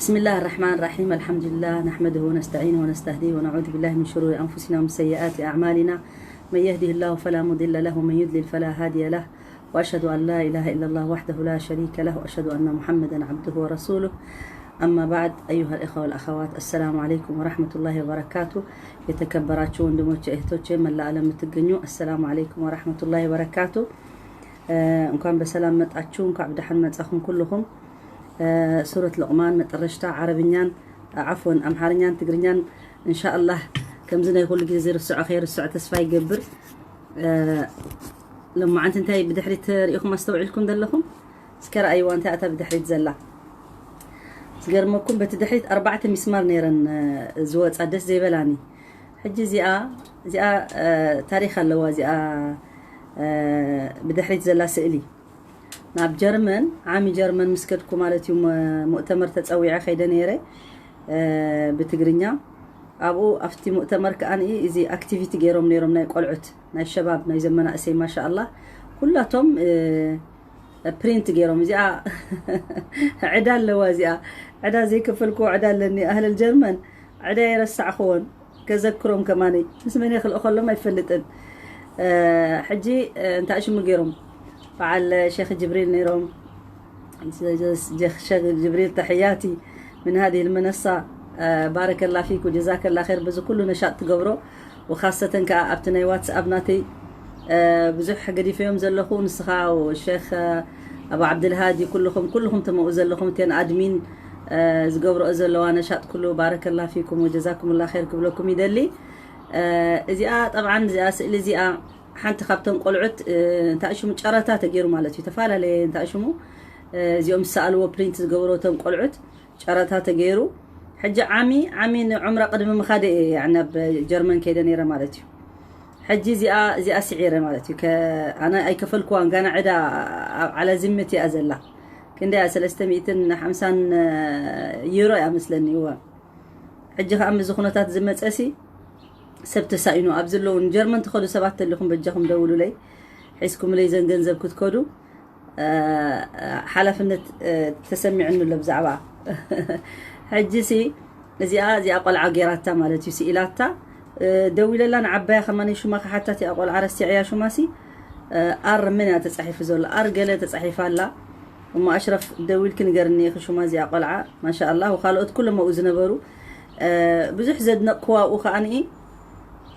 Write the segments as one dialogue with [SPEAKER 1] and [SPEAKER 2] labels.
[SPEAKER 1] بسم الله الرحمن الرحيم. الحمد لله نحمده ونستعينه ونستهديه ونعوذ بالله من شرور أنفسنا ومن سيئات أعمالنا. من يهده الله فلا مضل له ومن يضلل فلا هادي له، وأشهد أن لا إله إلا الله وحده لا شريك له، وأشهد أن محمدا عبده ورسوله. أما بعد، أيها الإخوة والأخوات، السلام عليكم ورحمة الله وبركاته. يتكبراتشو وندموتش إهتوتش من لا ألم تجنيو. السلام عليكم ورحمة الله وبركاته. إن كان بسلام متأتشون كعبد حمد أخون كلهم. سورة لقمان مترشتا عربيان عفوا أمحاريان تقريان إن شاء الله كم زنا يقول لك زير الساعة خير الساعة تسفاي قبر. لما عنت انتهي بدحريت ريكم استوعي لكم دلهم سكر أيوة انت أتى بدحريت زلا سكر ما كون بتدحريت 4 مسمار نيران زوات عدس زي بلاني حجي زي تاريخ اللوا زي بدحريت زلا سئلي ناب جرمن عامي جرمن مسكتكم مالت يوم مؤتمر تتصويع خيدا نيري بتقرنيا أبو أفتي مؤتمر كأني إزي أكتيفيتي جيروم نيروم ناي قلعت ناي الشباب ناي زمنا أسي ما شاء الله كلاتهم برينت جيروم زي عدال لوازي عدا زي كفلكو عدال لاني أهل الجرمن عدا يرسع أخوان كذكرهم كماني اسمني أخي الأخوان لما يفلتن حجي انت أشم جيروم فعل شيخ جبريل نيروم. شيخ جبريل تحياتي من هذه المنصة. بارك الله فيك وجزاك الله خير. بزو كله نشاط تقبرو وخاصة كأبتني واتس أبناتي بزح قدي فيهم زلخون السخاء والشيخ أبو عبد الهادي كلهم تمو زلخون تين أدمين زقبرو أزلوا نشاط كله. بارك الله فيكم وجزاكم الله خير كلكم يدلي. زياء طبعا زياء سئل زياء حنت خبتن قلعت انتاشمو چرتا تغيرو مالتي تفالا لي انتاشمو زيوم سالو برينت زغبروتن قلعت چرتا تغيرو حج عامي عمره قدم مخادي يعني بجرمن كيدا نيره مالتي حجي زي سعيره مالتي انا اي كفلكوان كان عدا على ذمتي ازلا كندا 350 يورو يا مسلني هو حج خام زخنتات زمصسي سبت ساينو ابزلون جرمن تخلو 7 لكم بجاكم دولوا لي حيسكم لي زن ገንዘብ كتكودو حلفنت تسمع انه لبزعبا حجسي زي اقل عقيراتا مالتي سئلاتا دويل لنا عبايا خماني شما حتى تي اقل عرستي عيا شماسي ار منها تصحيف زول ارجله تصحيف الله وما اشرف دويل كنقرني خشما زي اقلعه ما شاء الله وخالقت كل ما وزنبرو بزح زدنا قوا وخاني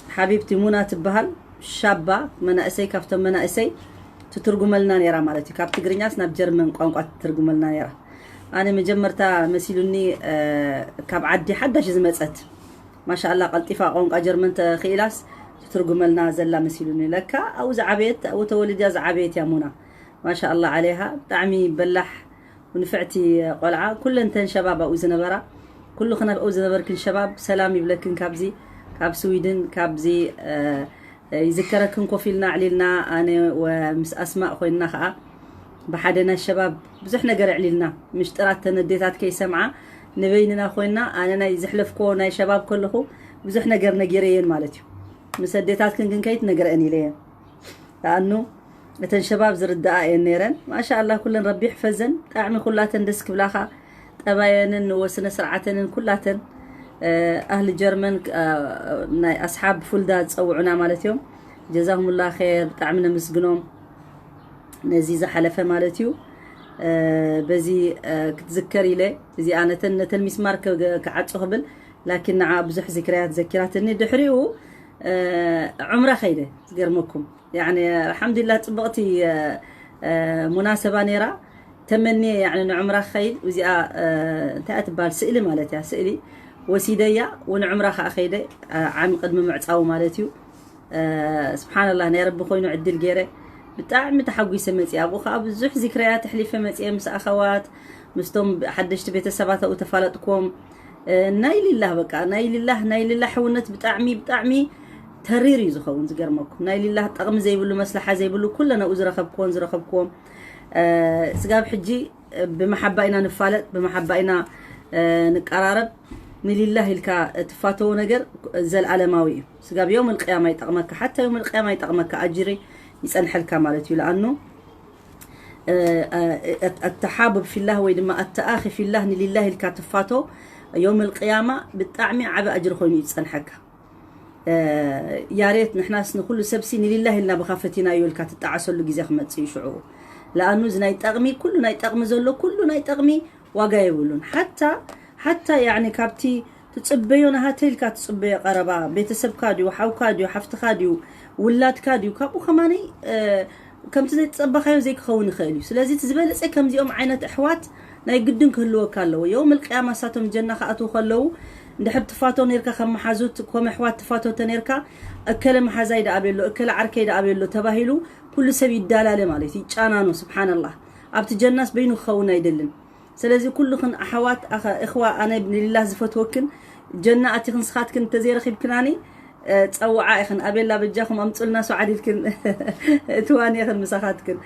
[SPEAKER 1] حبيبتي منى تبهل شابة مناسي كافته مناسي تترجم لنا نيرا مالتي كاب تغرينياس ناب جرمن قانقا تترجم لنا نيرا. انا مجمرتا مسيلوني كاب عدي حداش زمصت ما شاء الله قلطيفا قانقا جرمن تخيلاس تترجم لنا زلا مسيلوني لك او زعبيت او تولد يا زعبيت يا منى ما شاء الله عليها طعمي بلح ونفعتي قلعه كل انت شباب او زنبره كل خنا او زنبركن شباب سلام يبلكن كابزي كاب سويدن كابزي يذكركم كوفيلنا علينا انا ومس اسماء خوينا خا بحدنا الشباب بزح نجر علينا مش طرات تنديتات كي سمعه نبيننا خوينا انا يزحلفكو ناي شباب كلكم بزح نجر نجرين مالتي مسديتات كن كيت نجراني ليه لانه متن شباب زرداء نيرن ما شاء الله كلن ربي يحفزن طعمي كلاتن دسك بلاخا طباينن وسنه سرعتن كلاتن أهل جرمن أصحاب فلدا تصوعنا مالتيوم جزاهم الله خير طعمنا مسجنهم نزيزة حلفة مالتيو بزي كتذكري لي بزي أنا تن مسمار كعدس قبل لكن نع بزح ذكريات ذكراتني دحريو عمره خيره قرمكم يعني الحمد لله طبقتي مناسبة نيرة تمني يعني عمره خير وزي تأتبال سئلي مالتي سئلي وسيديا ونعمرها أخيدي عام قدم معصاو مالتيو سبحان الله نيا رب خوينو عدل غيره بتاع تحقي سمتي ابوخا بزح ذكريات حليفه متي مس اخوات مستم حدشت بيتسبات او تفالطكم نايل الله بقى نايل الله حونت بطعمي تريري زخون زغرمكم نايل الله طقم زي بلو مصلحه زي بلو كلنا زرخبكم سغاب حجي بمحباينا نفالط بمحباينا نقرارب لله الكا تفاتو نجر زل علماوي سقاب يوم القيامة يطقمك حتى يوم القيامة يطقمك أجري يسنحلك مالتي لأنه التحابب في الله ويدما التآخي في الله لله الكاتفاتو يوم القيامة بالطعمي عبا أجر خوينو يتصنحك يا ريت نحناس نقول سبسين لله إلا بخافتنا يولكات التعسل لجزاخ ما تسيشعو لأنه زناي تغمي كل ناي تغمي زلو كل ناي تغمي واقع يقولون حتى يعني كابتي تتصبيون هاتيل كتصبي قربا بيتسب كاديو حاو كاديو حفت كاديو ولاد كاديو كابو خماني كم تزي تصبخايو زي كخون خيليو سلازي تزبالس كم زيهم عينة أحوات ناي قدن كهلو كالو يوم القيامة ساتهم جنة خاتو خلو ندحب تفاتو نيركا خم حازوت كوم أحوات تفاتو تنيركا أكل محازايد أبيلو أكل عركيد أبيلو تباهيلو كل سبي الدلالة مالتي جانانو سبحان الله أبت جناس بينو خونا يدلن سلازي كلكن أحوات إخوة أنا ابن الله زفت وكن جنة أتيخن سخاتكن تزير خيب كناني تسوعا إخن أبي الله بجاكم أمتصلنا سعادلكن تواني إخن مساخاتكن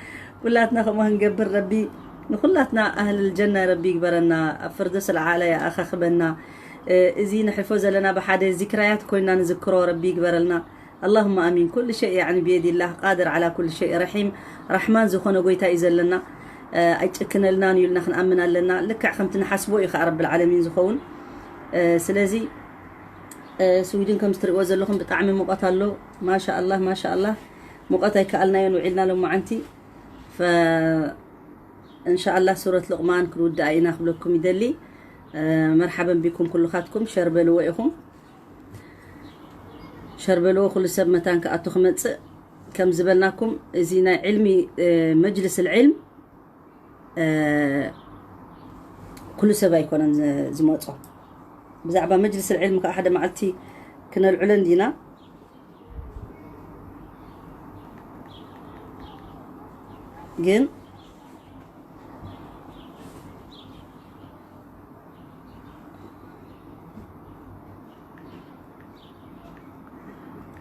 [SPEAKER 1] كلاتنا خموهن قبر ربي نخلاتنا أهل الجنة ربي يقبرنا فردوس العالى يا أخا خبنا إزينا حفوز لنا بحادي ذكريات كنا نذكره ربي يقبرلنا اللهم آمين كل شيء يعني بيد الله قادر على كل شيء رحيم رحمن زخون قويتا إزل لنا أيتكن لنا يلنا خنأمن لنا لك خمتنا حسبو إخا رب العالمين زخون سلازي سويدين كم استرقوا زلهم بطعم مقاتلو ما شاء الله ما شاء الله مقاتل كألنا ينوعدنا لهم معنتي فإن شاء الله سورة لقمان كنود دعينا خبلكم يدلي مرحبا بكم كل خاتكم شربلوا وإخم شربلوا كل سبمتان كأتو خمت كم زبلناكم زينا علمي مجلس العلم كل سبا يكون زموتو بزعبا مجلس العلم كأحد معلتي كنا العلن دينا جن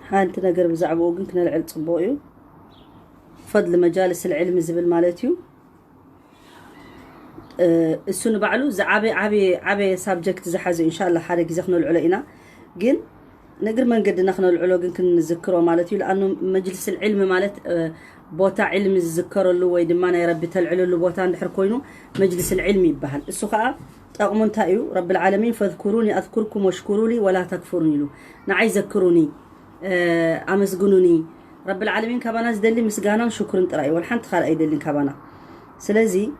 [SPEAKER 1] هانت نقر بزعبو جن كنا العلم صبويو فضل مجالس العلم زبل مالتيو السنة بعلو عبي سابجكت زحازي إن شاء الله حارق زخنا العلينا جن نقدر ما نقدر نخنا العلو جن كن نذكره مالتي لأنه مجلس العلم مالت بوتا علم الذكر اللي هو يدمانا يا ربي تلعلو اللي بوتا نحر كوينو مجلس العلم يبهل السخاء تأمن تأيو رب العالمين فاذكروني أذكركم واشكروا لي ولا تكفروني له نعي ذكروني أمسجنوني رب العالمين كبانا زدلي مسجانا شكر ترى والحنت خال أيدلين كبانا سلازي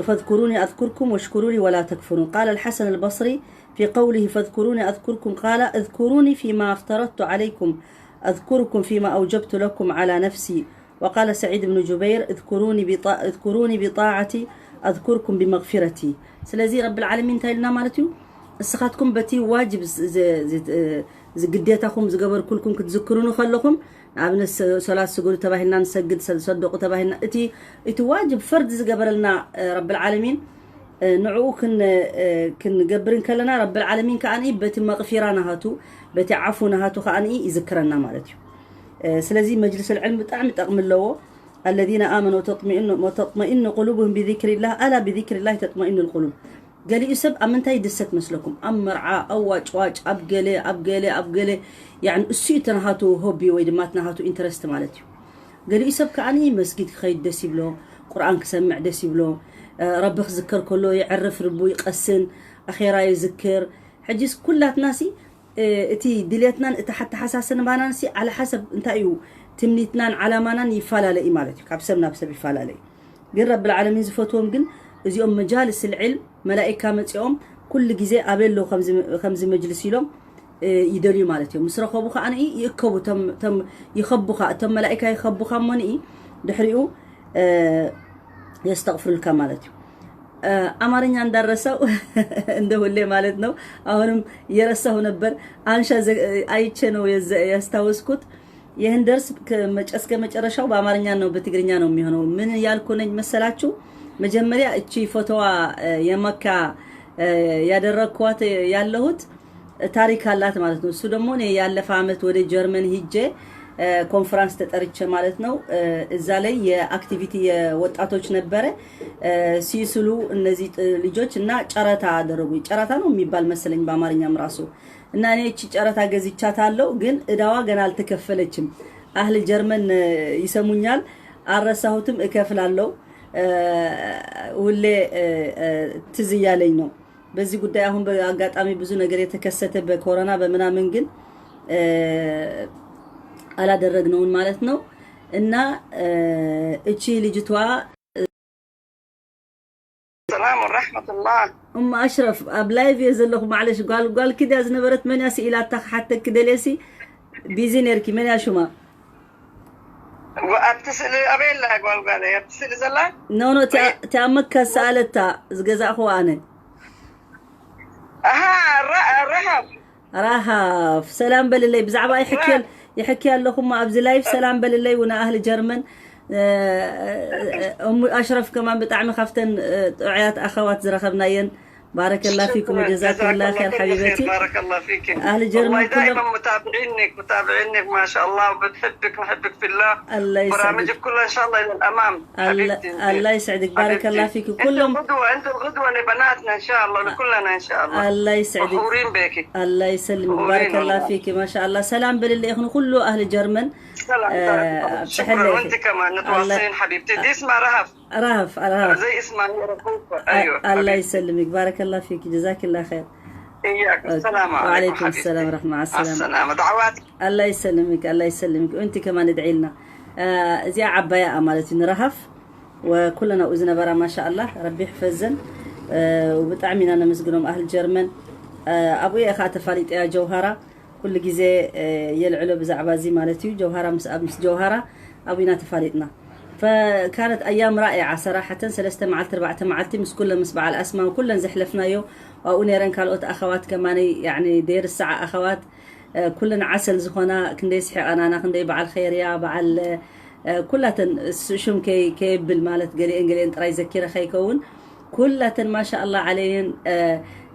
[SPEAKER 1] فاذكروني أذكركم واشكروا لي ولا تكفرون قال الحسن البصري في قوله فاذكروني أذكركم قال اذكروني فيما افترضت عليكم أذكركم فيما أوجبت لكم على نفسي وقال سعيد بن جبير اذكروني بطاعتي أذكركم بمغفرتي سلازي رب العالمين تايلنا مالتيو السخاتكم بتي واجب زي قديتكم زقبر كلكم كتذكروني خلكم عبنا صلاة سجود تباهلنا نسجد صدق تباهلنا اتي واجب فرد زقبر لنا رب العالمين نعو كن قبرن كلنا رب العالمين كأني بتي مغفرانا هاتو بتي عفونا هاتو كأني يذكرنا مالتي سلازي مجلس العلم تعم اللو الذين آمنوا وتطمئن قلوبهم بذكر الله ألا بذكر الله تطمئن القلوب قال يسب أمنتي دست مسلكم أمرعا أواج واج أبقلي يعني السيتنا هاتو هوبي ويدماتنا هاتو انترست مالتي قال يسب كأني مسجد خيد دسيبلو قرآن كسمع دسيبلو ربك ذكر كله يعرف ربو يقسن أخيرا يذكر حجز كلها ناسي اتي دليتنا حتى حساسنا بانا نسي على حسب انتايو تمنيتنا على مانا يفالا لي مالتي كابسمنا بسبب يفالا لي قال رب العالمين زفوتهم قل زيهم مجالس العلم ملائكة متيوم كل جزء قابله خمس مجلس يوم يدري مالتهم مسرخوا بخا أنا يكبوا تم يخبوا تم ملائكة يخبوا مني دحريو يستغفر الكمالتهم أمرني عند الرسول عنده اللي مالتنا أهونم يرسه نبر أنشا أي شنو يستوسكت يهندرس كمجرشوا بأمرني عنه بتجرني عنه ميهنو من يالكون مسلاتشو مجمريا اتشي فتوى يمكا يادركوات يالهوت تاريخ اللات مالتنو እሱ ደግሞ እኔ ያለፈ አመት ወደ ጀርመን ሂጄ ኮንፈረንስ ተጠርቼ ማለት ነው እዛ ላይ የአክቲቪቲ የወጣቶች ነበረ ሲስሉ እነዚህ ልጆች እና ጨረታ አደረጉ ጨረታ ነው የሚባል መሰለኝ በአማርኛም ራሱ እና እኔ እቺ ጨረታ ገዝቻታለሁ ግን እዳዋ ገና አልተከፈለችም አህል ጀርመን ይሰሙኛል አረሳሁትም እከፍላለሁ ሁሌ ትዝ እያለኝ ነው። በዚህ ጉዳይ አሁን በአጋጣሚ ብዙ ነገር የተከሰተ በኮሮና በምናምን ግን አላደረግነውን ማለት ነው። እና እቺ ልጅቷ
[SPEAKER 2] السلام ورحمة الله
[SPEAKER 1] أشرف أبلايف يزلخ معلش قال كده زنبرت من ياسي إلى تخ حتى كده ليسي بيزينيركي من ياشوما
[SPEAKER 2] وأبتسل أبين لا قال أبتسل زلا
[SPEAKER 1] نو تأمك سألتها زجزا أخواني رهف سلام بالله بزعبا يحكي لكم أبز لايف سلام بالله ونا أهل جرمن أم أشرف كمان بطعم خفتن عيات أخوات زرخبناين بارك الله فيكم وجزاكم الله خير حبيبتي.
[SPEAKER 2] بارك الله فيك.
[SPEAKER 1] أهل جرمن
[SPEAKER 2] دائما متابعينك ما شاء الله وبنحبك ونحبك في الله.
[SPEAKER 1] الله يسعدك.
[SPEAKER 2] برامجك كلها إن شاء الله إلى الأمام.
[SPEAKER 1] الله يسعدك بارك الله فيك. كلهم
[SPEAKER 2] أنت الغدوة لبناتنا إن شاء الله لكلنا إن شاء الله.
[SPEAKER 1] الله يسعدك.
[SPEAKER 2] فخورين بك.
[SPEAKER 1] الله يسلمك بارك الله فيك ما شاء الله. سلام بالله إخوان كله أهل جرمن.
[SPEAKER 2] سلام. شكرا وأنت كمان نتواصلين حبيبتي. دي اسمها
[SPEAKER 1] رهف
[SPEAKER 2] زي اسمها
[SPEAKER 1] أيوة. الله يسلمك بارك الله فيك جزاك الله خير.
[SPEAKER 2] إياك السلام عليكم.
[SPEAKER 1] وعليكم السلام ورحمة الله.
[SPEAKER 2] السلامة دعواتك.
[SPEAKER 1] الله يسلمك الله يسلمك وأنت كمان ادعي لنا. زي عباية أمالتي نرهف وكلنا أذن برا ما شاء الله ربي يحفظن وبطعمنا أنا مسجنهم أهل جرمن. أبوي أخات فاليت يا جوهرة كل جزء يلعلو بزعبازي مالتي جوهرة مس جوهرة أبوينا تفاليتنا. فكانت أيام رائعة صراحة. 3 معلت 4 معلتي مس كلنا مسبع الأسماء وكلنا زحلفنا يو ونيرن كالوت أخوات كمان يعني دير الساعة أخوات كلنا عسل زخنا كندي صحي أنا كندي بعل خير يا بعل كلها شوم كي بالمالت قلي انت ذكيرة خيكون كلها ما شاء الله عليهم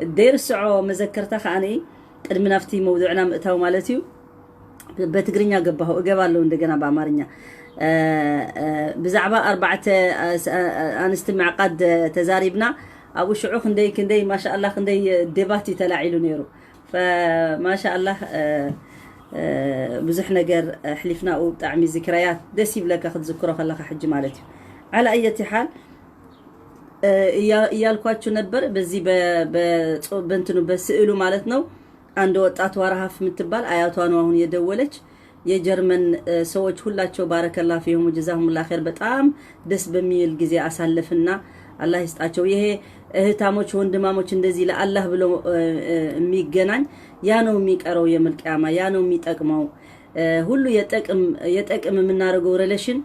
[SPEAKER 1] دير الساعة مذكرتها خاني قدم نفتي موضوعنا مقتاو مالتيو بتقرينيا قبالو እንደገና በአማርኛ بزعبا 4 أنستمع قد تزاريبنا أبو شعوخ كندي ما شاء الله كندي ديباتي تلاعيلو نيرو فما شاء الله بزح نجر حلفنا وطعمي ذكريات دسيب لك أخذ ذكره خلك حج مالتي على أي حال يالكواتشو نبر بزي بنتنو بسئلو مالتنا عنده وطات ورهف متبال آياتوان وهون يدولج የጀርመን ሰዎች ሁላቸው ባረከላሁ ፊሁም ወጀዛሁም الله خير በጣም ደስ በሚል ጊዜ አሳልፍና አላህ ይስጣቸው። ይሄ እህታሞች ወንድማሞች እንደዚህ ለአላህ ብሎ የሚገናኝ ያ ነው የሚቀረው የመልቂያማ ያ ነው የሚጠቅመው ሁሉ የጠቅም የምናደርገው ሪሌሽን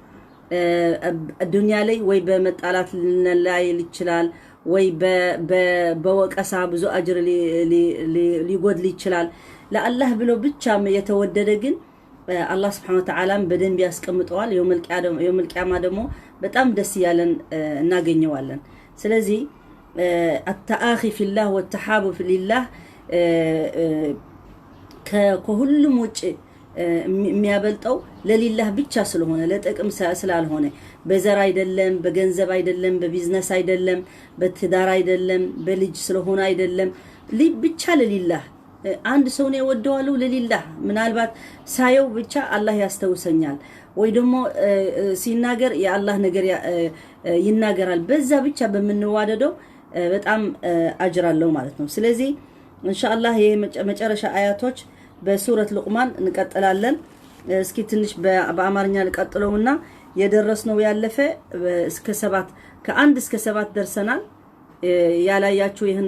[SPEAKER 1] ዱንያ ላይ ወይ በመጣላት ላይ ይችላል ወይ በወቀሳ ብዙ አጅር ሊጎድል ይችላል። ለአላህ ብሎ ብቻ የተወደደ ግን الله سبحانه وتعالى بدن بياسقمطوال يوم القيامه دمو በጣም ደስ ያለን እናገኘዋለን። ስለዚህ التآخي في الله والتحابب لله ከሁሉም ውጭ የሚያበልጠው ለሊላህ ብቻ ስለሆነ ለጥቅም ስላልሆነ በዘር አይደለም በገንዘብ አይደለም በቢዝነስ አይደለም በትዳር አይደለም በልጅ ስለሆነ አይደለም ብቻ ለሊላህ አንድ ሰው ነው ወደዋለው ለሊላህ ምናልባት ሳየው ብቻ አላህ ያስተውሰኛል ወይ ደግሞ ሲናገር የአላህ ነገር ይናገራል በዛ ብቻ በመንዋደደው በጣም አጅር አለው ማለት ነው። ስለዚህ ኢንሻአላህ ይሄ መጨረሻ አያቶች በሱረት ሉቅማን እንቀጥላለን። እስኪ ትንሽ በአማርኛ ልቀጥለውና የደረስነው ያለፈ እስከ 7 ከ1 እስከ 7 ደርሰናል። ያላያችሁ ይሄን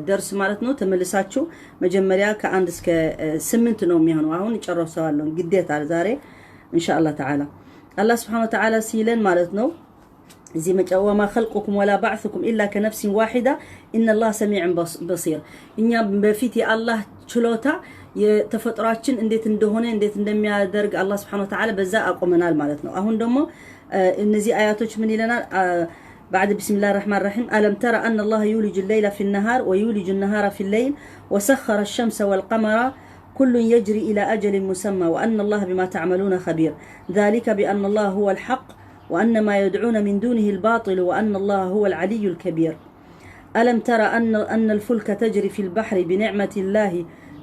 [SPEAKER 1] ደርስ ማለት ነው ተመልሳችሁ መጀመሪያ ከ1 እስከ 8 ነው የሚሆነው። አሁን ጨርሰዋለሁ ግዴታ ዛሬ ኢንሻአላህ ተዓላ አላህ Subhanahu Wa Ta'ala ሲለን ማለት ነው زي ما خلقكم ولا بعثكم إلا كنفس واحدة إن الله سميع بصير إن بفيتي الله ችሎታ የተፈጥሯችን እንዴት እንደሆነ እንዴት እንደሚያደርግ አላህ Subhanahu Wa Ta'ala በዛ አቆመናል ማለት ነው። አሁን ደግሞ እነዚህ አያቶች ምን ይለናል? بعد بسم الله الرحمن الرحيم ألم ترى أن الله يولج الليل في النهار ويولج النهار في الليل وسخر الشمس والقمر كل يجري إلى أجل مسمى وأن الله بما تعملون خبير ذلك بأن الله هو الحق وأن ما يدعون من دونه الباطل وأن الله هو العلي الكبير ألم ترى أن الفلك تجري في البحر بنعمة الله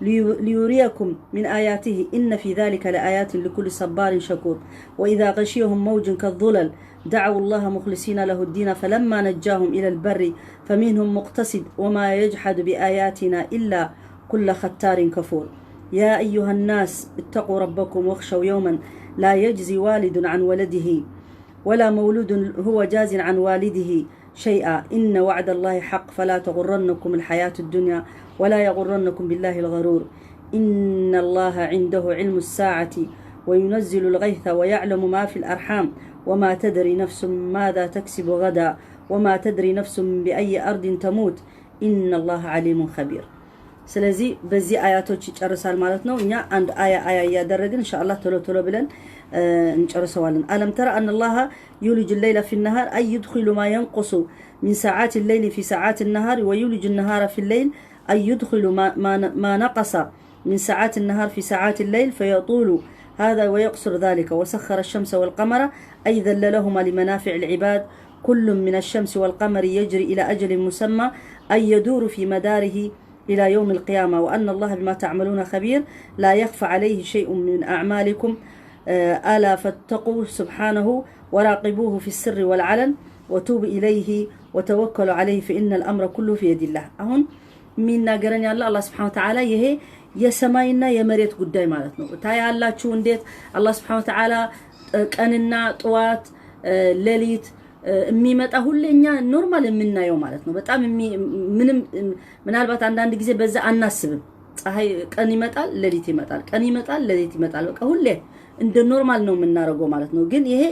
[SPEAKER 1] ليريكم من آياته إن في ذلك لآيات لكل صبار شكور وإذا غشيهم موج كالظلل دعوا الله مخلصين له الدين فلما نجاهم إلى البر فمنهم مقتصد وما يجحد بآياتنا إلا كل ختار كفور يا أيها الناس اتقوا ربكم واخشوا يوما لا يجزي والد عن ولده ولا مولود هو جاز عن والده شيئا إن وعد الله حق فلا تغرنكم الحياة الدنيا ولا يغرنكم بالله الغرور إن الله عنده علم الساعة وينزل الغيث ويعلم ما في الأرحام وما تدري نفس ماذا تكسب غدا وما تدري نفس بأي أرض تموت إن الله عليم خبير سلازي بزي آياتوش يجرسال مالتنا ونيا عند آية يدرجن إن شاء الله تلو بلن نجرسوالن ألم ترى أن الله يولج الليل في النهار أي يدخل ما ينقص من ساعات الليل في ساعات النهار ويولج النهار في الليل أي يدخل ما نقص من ساعات النهار في ساعات الليل فيطول هذا ويقصر ذلك وسخر الشمس والقمر أي ذللهما لمنافع العباد كل من الشمس والقمر يجري إلى أجل مسمى أي يدور في مداره إلى يوم القيامة وأن الله بما تعملون خبير لا يخفى عليه شيء من أعمالكم ألا فاتقوا سبحانه وراقبوه في السر والعلن وتوب إليه وتوكلوا عليه فإن الأمر كله في يد الله أهون من ناقرن يا الله سبحانه وتعالى يهي يسماينا يمريت قداي مالتنا تايا الله شو نديت الله سبحانه وتعالى كأننا طوات ليليت የሚመጣ ሁሌኛ ኖርማል የምናየው ማለት ነው በጣም ምንም ምናልባት አንድ ጊዜ በዛ አናስብም ፀሐይ ቀን ይመጣል ሌሊት ይመጣል ቀን ይመጣል ሌሊት ይመጣል በቃ ሁሌ እንደ ኖርማል ነው የምናረጋው ማለት ነው ግን ይሄ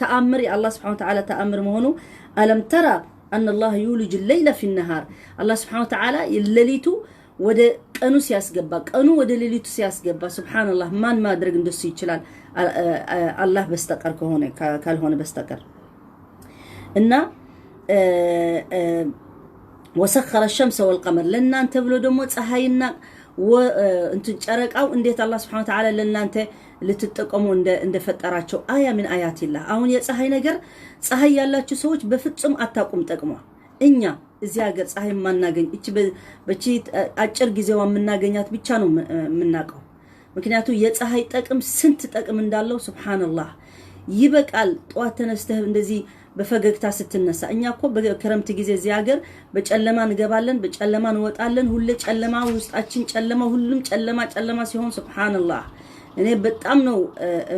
[SPEAKER 1] ተአምር የአላህ Subhanahu Wa Ta'ala ተአምር መሆኑ አለም ተራ ان الله يولج الليل في النهار الله Subhanahu Wa Ta'ala የሌሊቱ ወደ ቀኑ ሲያስገባ ቀኑ ወደ ሌሊቱ ሲያስገባ ሱብሃንአላህ ማን ማድረግ እንደሱ ይችላል አላህ በስተቀር ከሆነ ካልሆነ በስተቀር እና وسخر الشمس والقمر ለናንተ ብሎ ደግሞ ፀሐይና እንትን ጨረቃው እንዴት አላህ Subhanahu Wa Ta'ala ለናንተ ልትጠቀሙ እንደፈጠራቸው አያ ምን አያቲላህ አሁን የፀሐይ ነገር ፀሐይ ያላችሁ ሰዎች በፍጹም አታቁም ጠቅሟ እኛ እዚህ ሀገር ፀሐይ ማናገኝ እቺ በቺ አጭር ጊዜዋ የምናገኛት ብቻ ነው የምናቀው ምክንያቱም የፀሐይ ጠቅም ስንት ጠቅም እንዳለው ሱብሃንአላህ ይበቃል ጧት ተነስተህ እንደዚህ በፈገግታ ስትነሳ እኛ እኮ በክረምት ጊዜ እዚህ ሀገር በጨለማ እንገባለን በጨለማ እንወጣለን ሁሌ ጨለማ ውስጣችን ጨለማ ሁሉም ጨለማ ሲሆን ሱብሃንአላህ እኔ በጣም ነው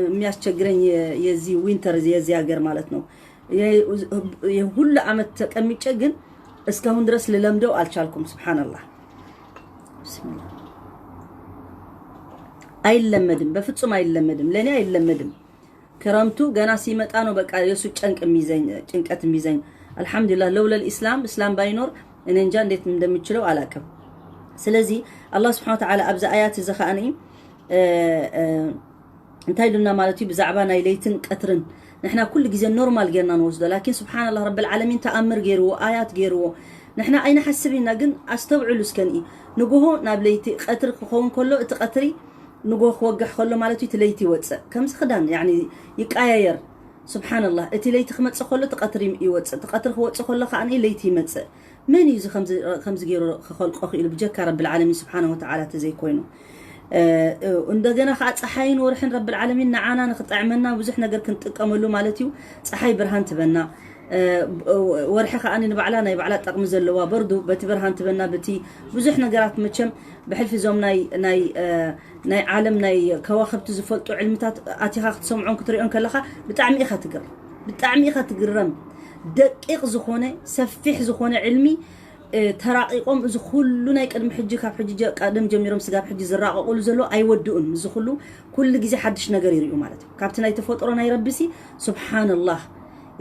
[SPEAKER 1] የሚያስቸግረኝ የዚህ ዊንተር የዚህ ሀገር ማለት ነው የሁሉ አመት ተቀምጬ ግን እስካሁን ድረስ ለለምደው አልቻልኩም ሱብሃንአላህ ቢስሚላህ አይለመድም በፍጹም አይለመድም ለኔ አይለመድም كرمتو جنا سيمتانو بقى يسو ጭንቀት የሚዘኝ አልহামዱሊላህ لولا الاسلام اسلام باينور እኔ እንጃ እንዴት እንደምችለው አላቀም ስለዚህ አላህ Subhanahu Wa Ta'ala አብዛ አያት ዘኻኒ እንታይዱና ማለት ይብዛዕባ ናይ ለይትን ቀትርን نحن كل ጊዜ ኖርማል ገና ነው ወስዶ لكن سبحان الله رب العالمين ተአምር ገይሩ አያት ገይሩ نحن አይነ ሐስቢና ግን አስተውዕሉ እስከኒ ንጉሆ ናብ ለይቲ ቀትር ክኾን ከሎ እቲ ቀትሪ نقول خوجح خلوا مالتي تليتي واتس كم سخدان يعني يقاير سبحان الله اتليتي خمس خلوا تقطري يواتس تقطر هو تخلوا خاني ليتي متس من يزو خمس غير خلق اخي بجك رب العالمين سبحانه وتعالى تزي كوينو እንደገና ፀሐይን ወርሕን رب العالمين نعانا نخطعمنا بزح ነገር ክንጥቀመሉ ማለትዩ ፀሐይ ብርሃን ትበና ወርሒ خاني نبعلا ናይ ባዕላ ጠቅም ዘለዋ በርዱ በቲ ብርሃን ትበና በቲ ብዙሕ ነገራት መቸም بحلف زوم ناي عالم ناي كواكبت زفلطو علمታት አቲኻ ክትሰምዑን ክትሪኡን ከለኻ ብጣዕሚ ኢኻ ትግረም ደቂቅ ዝኾነ ሰፊሕ ዝኾነ علمي ተራቂቆም እዚ ሁሉ ናይ ቀድም ሕጂ ካብ ሕጂ ቀደም ጀሚሮም ስጋብ ሕጂ ዝራቀቁሉ ዘሎ አይወድኡን እዚ ሁሉ ኩሉ ግዜ ሓድሽ ነገር ይሪኡ ማለት ካብቲ ናይ ተፈጥሮ ናይ ረብሲ ሱብሃንአላህ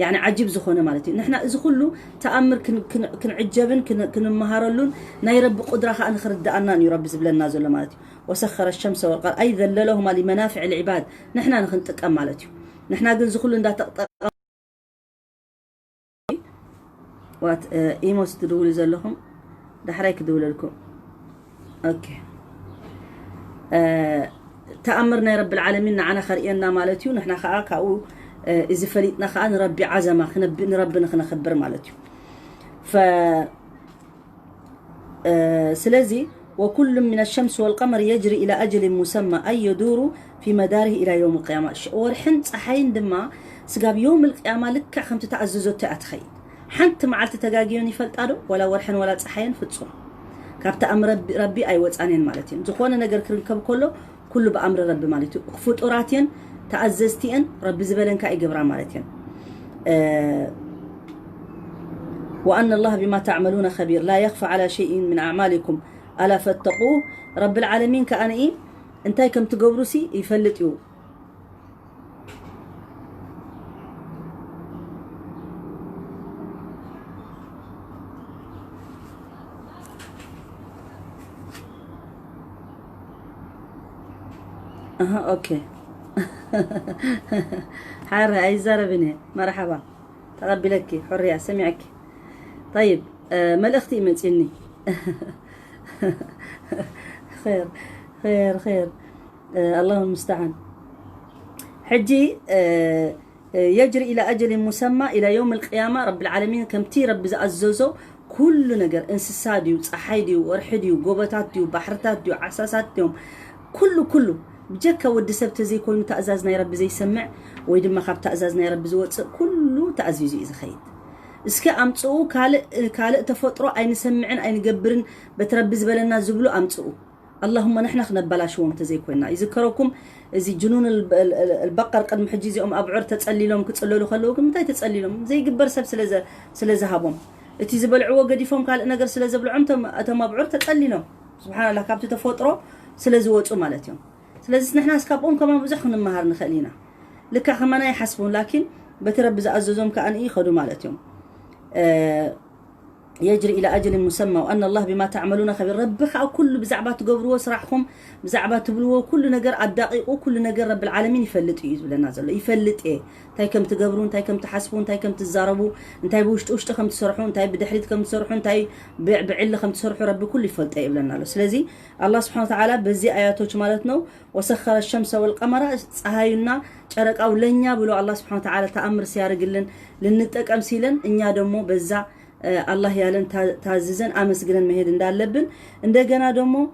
[SPEAKER 1] يعني عجيب زخونه مالتي نحن إذا كله تأمر كن عجبن كن مهارلون نيرب قدرة خان خرد أننا يرب زبلنا نازل مالتي وسخر الشمس والقمر أي ذللهما لمنافع العباد نحن نخنتك مالتي نحن قل زخلو ندا وات إيموس تدول زلهم ده حريك دول لكم أوكي تأمرنا رب العالمين عنا خرينا مالتي ونحن خاك أو إذا فريتنا خان ربي عزمة خنبين ربنا خنخبر مالتي ف سلازي وكل من الشمس والقمر يجري إلى أجل مسمى أي يدور في مداره إلى يوم القيامة ورحن صحين دما سقاب يوم القيامة لك خمت تعززو تأتخي حنت معلت تجاجيون يفلتادو ولا ورحن ولا صحين فتصوم كابت أمر ربي أي وصانين مالتين زخوانا نجر كركب كله بأمر ربي مالتي فطوراتين تأززتين ربي زبلن كأي جبران مالتين وأن الله بما تعملون خبير لا يخفى على شيء من أعمالكم ألا فاتقوه رب العالمين كأنا إيه انتي كم تقبرسي يفلتيو أوكي حارة عايزة بني مرحبا تقبلك حرية سمعك طيب ما الأختي متيني خير خير خير الله المستعان حجي يجري إلى أجل مسمى إلى يوم القيامة رب العالمين كم تي رب زأزوزو كل نجر انسساديو صحيديو ورحديو قوبتاتيو بحرتاتيو عساساتيو كله بجكا ود سبت زي كل تأزازنا يا رب زي سمع ويدم خاب تأزازنا يا رب زوت كله تأزيزي إذا خيط اسكا أمتصو كال تفطرو أين سمعن أين جبرن بتربز بلنا زبلو أمتصو اللهم نحن خنبلاش وم تزي كوينا يذكركم زي جنون البقر قد محجزي أبعر تتسألي لهم كتسألوا خلوكم متى تتسألي لهم زي جبر سب سلازة هابهم تي زبلعوا قديفهم كال نجر سلازة بلعم تم أبعر تتسألي لهم سبحان الله كابت تفطرو سلازوتو مالتهم سلازة نحن اسكابهم كمان بزحون النهار نخلينا لك خمانا يحسبون لكن بتربز أزوزهم كأن يخدوا مالتهم يجري إلى أجل مسمى وأن الله بما تعملون خبير ربك أو كل بزعبات قبروا وسرحهم بزعبات بلوا كل نجر الدقيق وكل نجر رب العالمين يفلت إيه ولا نازل يفلت إيه تاي كم تقبرون تاي كم تحسبون تاي كم تزاربوا انتاي بوشت كم تسرحون تاي بدحريت كم تسرحون تاي بعل كم تسرحوا رب كل يفلت إيه ولا نازل سلازي الله سبحانه وتعالى بزي آياته مالتنا وسخر الشمس والقمر هاينا شارك أو لنيا بلو الله سبحانه وتعالى تأمر سيارة قلن لنتك أمسيلا إنيا دمو بزا الله يعلن تعززن أمسجنا مهد ندالبن عندنا دمو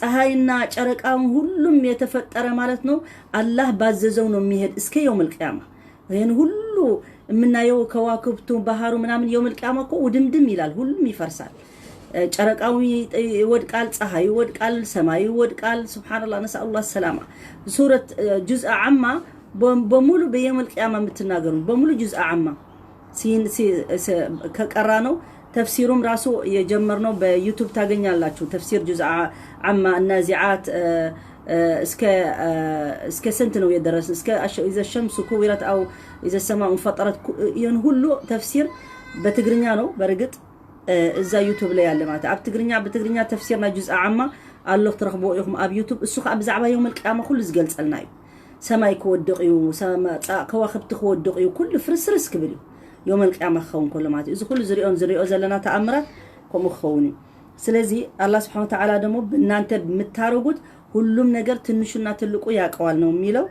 [SPEAKER 1] هاينا شارك أو هلهم يتفتر مالتنا الله بعززونه مهد اسك يوم القيامة يعني هلو منا يو كواكبتو بهارو من يوم القيامة كو ودمدم يلال هلهم يفرسال شارك أو ودقال صحاي ودقال سماي ودقال سبحان الله نسأل الله السلامة سورة جزء عامة بمولو بيوم القيامة متناقرون بمولو جزء عامة سي كقرانو تفسيرهم راسو يجمرنو بيوتيوب تاغنيا لاتشو تفسير جزء عامة النازعات اسكا سنتنو يدرس اسكا اذا الشمس كورت او اذا السماء انفطرت ين هلو تفسير بتغرينيا نو برغط اذا يوتيوب لا ياله معناته اب بتغرينيا تفسيرنا جزء عامة الله ترخبو يخم اب يوتيوب اسو خ بزعبا يوم القيامه كل زغلصلنايو سماي كودقيو سما كواخبت كودقيو كل فرسرس كبليو يوم القيامة خون كل ما إذا كل زريون زلنا تأمرت كم خوني سلزي الله سبحانه وتعالى دمو بنانت متارجود كلهم نجر تنشنا تلقوا يا قوالنا ميلو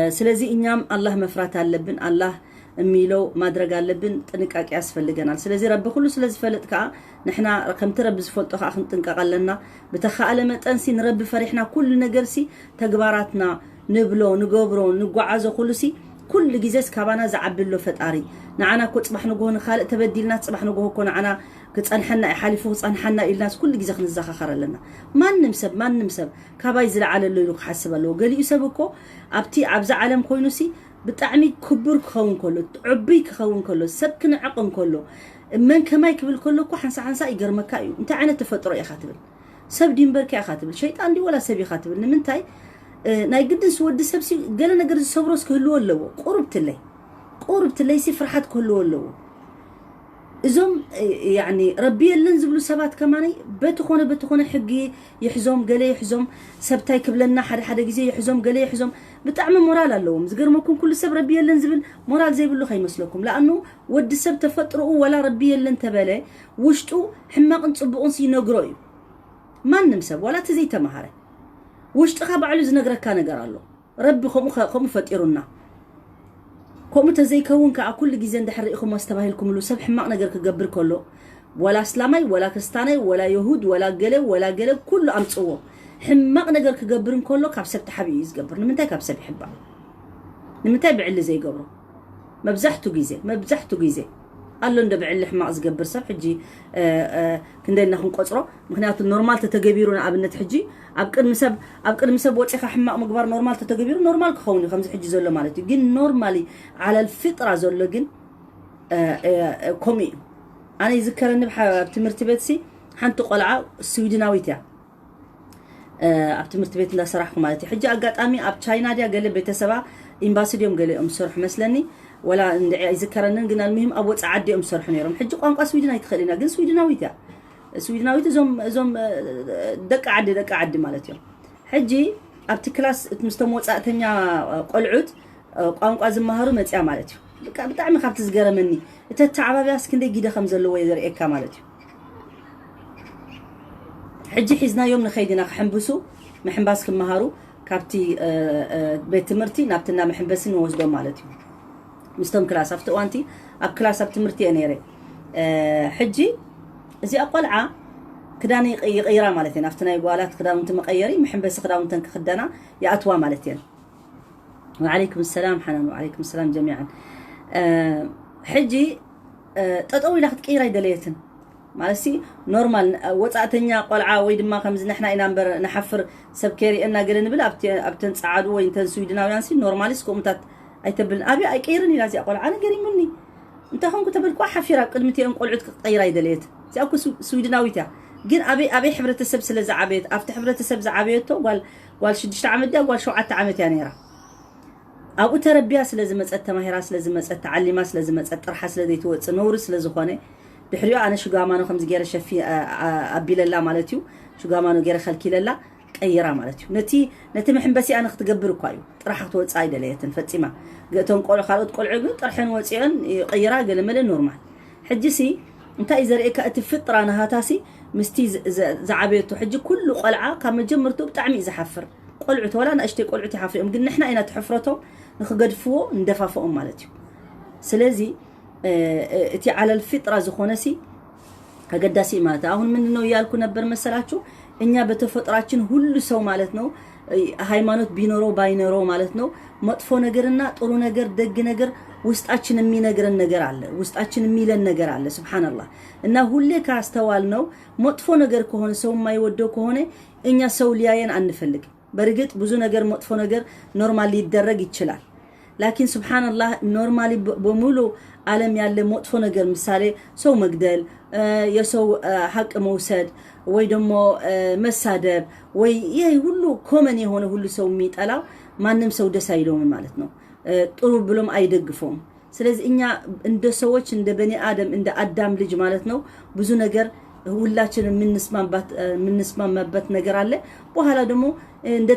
[SPEAKER 1] سلزي إنيام الله مفرات اللبن الله ميلو ما درج اللبن تنكاك أسفل لجنال سلزي رب كله سلزي فلت كا نحنا رقم ترب زفلت أخن تنكاك لنا بتخيل ما تنسي نرب فرحنا كل نجرسي تجباراتنا نبلو نجبرو نقعزو كلسي كل جزاز كابانا زعبلو فتاري نعنا كنت صباح نجوه خالق تبدلنا صباح نجوه كنا عنا كنت أنحنا حالفوه أنحنا الناس كل جزاز نزخ خر لنا ما نمسب كاباي زل على اللي حسب له قال يسبكو أبتي عبز عالم كوينوسي بتعمي كبر خون كله عبيك خون كله سبكن عقم كله من كما يكبل كله كو حنسا يقر مكايو انت عنا تفترو يا خاتبل سب دين برك يا خاتبل شيطان دي ولا سبي خاتبل نمنتاي ناي قدس ود سبسي قال نقر صبروس كله ولو قربت لي سي فرحت كله ولو ازم يعني ربي اللنزبلو سبات كماني بتخونه حقي يحزوم قال يحزوم سبتاي كبلنا حد غزي يحزوم قال يحزوم بتعم مورال اللهم زغرمكم كل سب ربي اللنزبل مورال زي بلو خيمسلكم لانه ود سب تفطروا ولا ربي اللن تبله وشتو حماق صبقون سي نغروي ما نمسب ولا تزي تمهره وشتخا بعلو زنغركا نغر الله ربي خم فطيرونا كم تزي كون كا كل جزء ندحرقكم واستباهلكم لو سبح ما نقدر كجبر كله ولا اسلامي ولا كريستياني ولا يهود ولا قلب كله امصو حماق نجر كجبرن كله كابسب تحبيز جبر نمنتاي كابسب يحبها نمنتاي بعل زي جبره مبزحتو جيزه قال له اند بعل حماق زجبر سب حجي كندينا خنقصرو مخنيات النورمال تتجبيرون ابنت حجي ابقد مسب وصيخ حماق مغبر نورمال تتجبيرو نورمال كخوني خمس حجي زلو مالتي جن نورمالي على الفطره زلو جن كومي أنا يذكرني بتمرت بيتسي حنت قلعة سويدناويتها بتمرت بيت لا صراحة مالتي حجة أمي أب تشاينا دي قال بيت سبع إمباسي ديوم قال صرح مثلني ولا يذكرني قلنا المهم أبو تعدي صرح نيرم حجة قانقا سويدنا يتخلينا قل سويدناويتها زوم دك عدي مالتي حجي أبت كلاس مستموت ساعتين قلعود قانقا زمهارو متيا مالتي بتاعي خافت زغره مني تتعبابياس كندي جيده خمزلو ويزر ايكا مالتي حجي حزنا يوم نخيدنا حنبسو محنباس كمهارو كابتي بيت تمرتي نابتنا محنبسن وزدو مالتي مستم كلاس افتو انتي اب كلاس اب تمرتي انيري حجي زي اقلعه كداني يغيرا مالتي نافتنا يقالات كدان انت مقيري محنبس كدان انت كخدنا يا اتوا مالتي وعليكم السلام حنان وعليكم السلام جميعا حجي تطوي لا تقيره يدليتن مالسي نورمال وصاتنيا قلعه وي دما كمز نحنا انامبر نحفر سبكيري انا قلن بلا ابتن صعادو وين تن سويدناويان سي نورماليس كومتات ايتبل ابي ايقيرني لازي قلعه انا قري مني انت هونكو تبلكو حفيره قدمتي ان قلعت قيره يدليت زي اكو سويدناويتا جن ابي حبرتسب سلازعبيت افتح حبرتسب زعبيتو قال 6 عمد قال 7 عمد يانيرا أبو تربية سلزم مسألة ماهرة سلزم مسألة تعليمة سلزم مسألة طرحة سلزي توت نور سلزخانة بحريو أنا شو قامانو خمس جير شفي أبي لله مالتيو شو قامانو جير خلكي لله أيرا مالتيو نتي محن بسي أنا اختقبر كوايو طرحة توت عايدة ليه تنفتيمة قلتهم قولوا خالد قول عقد طرحين وتسيان أيرا قال مل نورمال حجسي أنت إذا رأيك أتفطر أنا هاتاسي مستي زعبيته حجي كله قلعة كم جمرته بتعمي إذا حفر قلعته ولا أنا أشتي قلعتي حفرهم قلنا إحنا أين تحفرته نخقدفو ندفافهم مالتي سلازي اتي على الفطره زخونسي كقداسي مالته አሁን ምንድነው ያልኩ ነበር መሰላችሁ እኛ በተፈጥራችን ሁሉ ሰው ማለት ነው ሃይማኖት ቢኖረው ባይኖረው ማለት ነው መጥፎ ነገርና ጥሩ ነገር ደግ ነገር ውስጣችን የሚነግረን ነገር አለ ውስጣችን የሚለን ነገር አለ ሱብሃንአላህ እና ሁሌ ካስተዋል ነው መጥፎ ነገር ከሆነ ሰው የማይወደው ከሆነ እኛ ሰው ሊያየን አንፈልግ በርግጥ ብዙ ነገር መጥፎ ነገር ኖርማሊ ይደረግ ይችላል لكن سبحان الله نورمالي بمولو عالم يالله مطفو نجر مثالي سو مقدل يسو حق موسد ويدمو مسادب وي هلو كومني هون هلو سو ميت ألا ما نمسو دسايلو من مالتنا طلب بلوم أيدقفهم سلز إنيا عند سوتش عند بني آدم عند أدم لج مالتنا بزو نجر ሁላችን من نسمع مبت نجر عليه وهلا دمو عند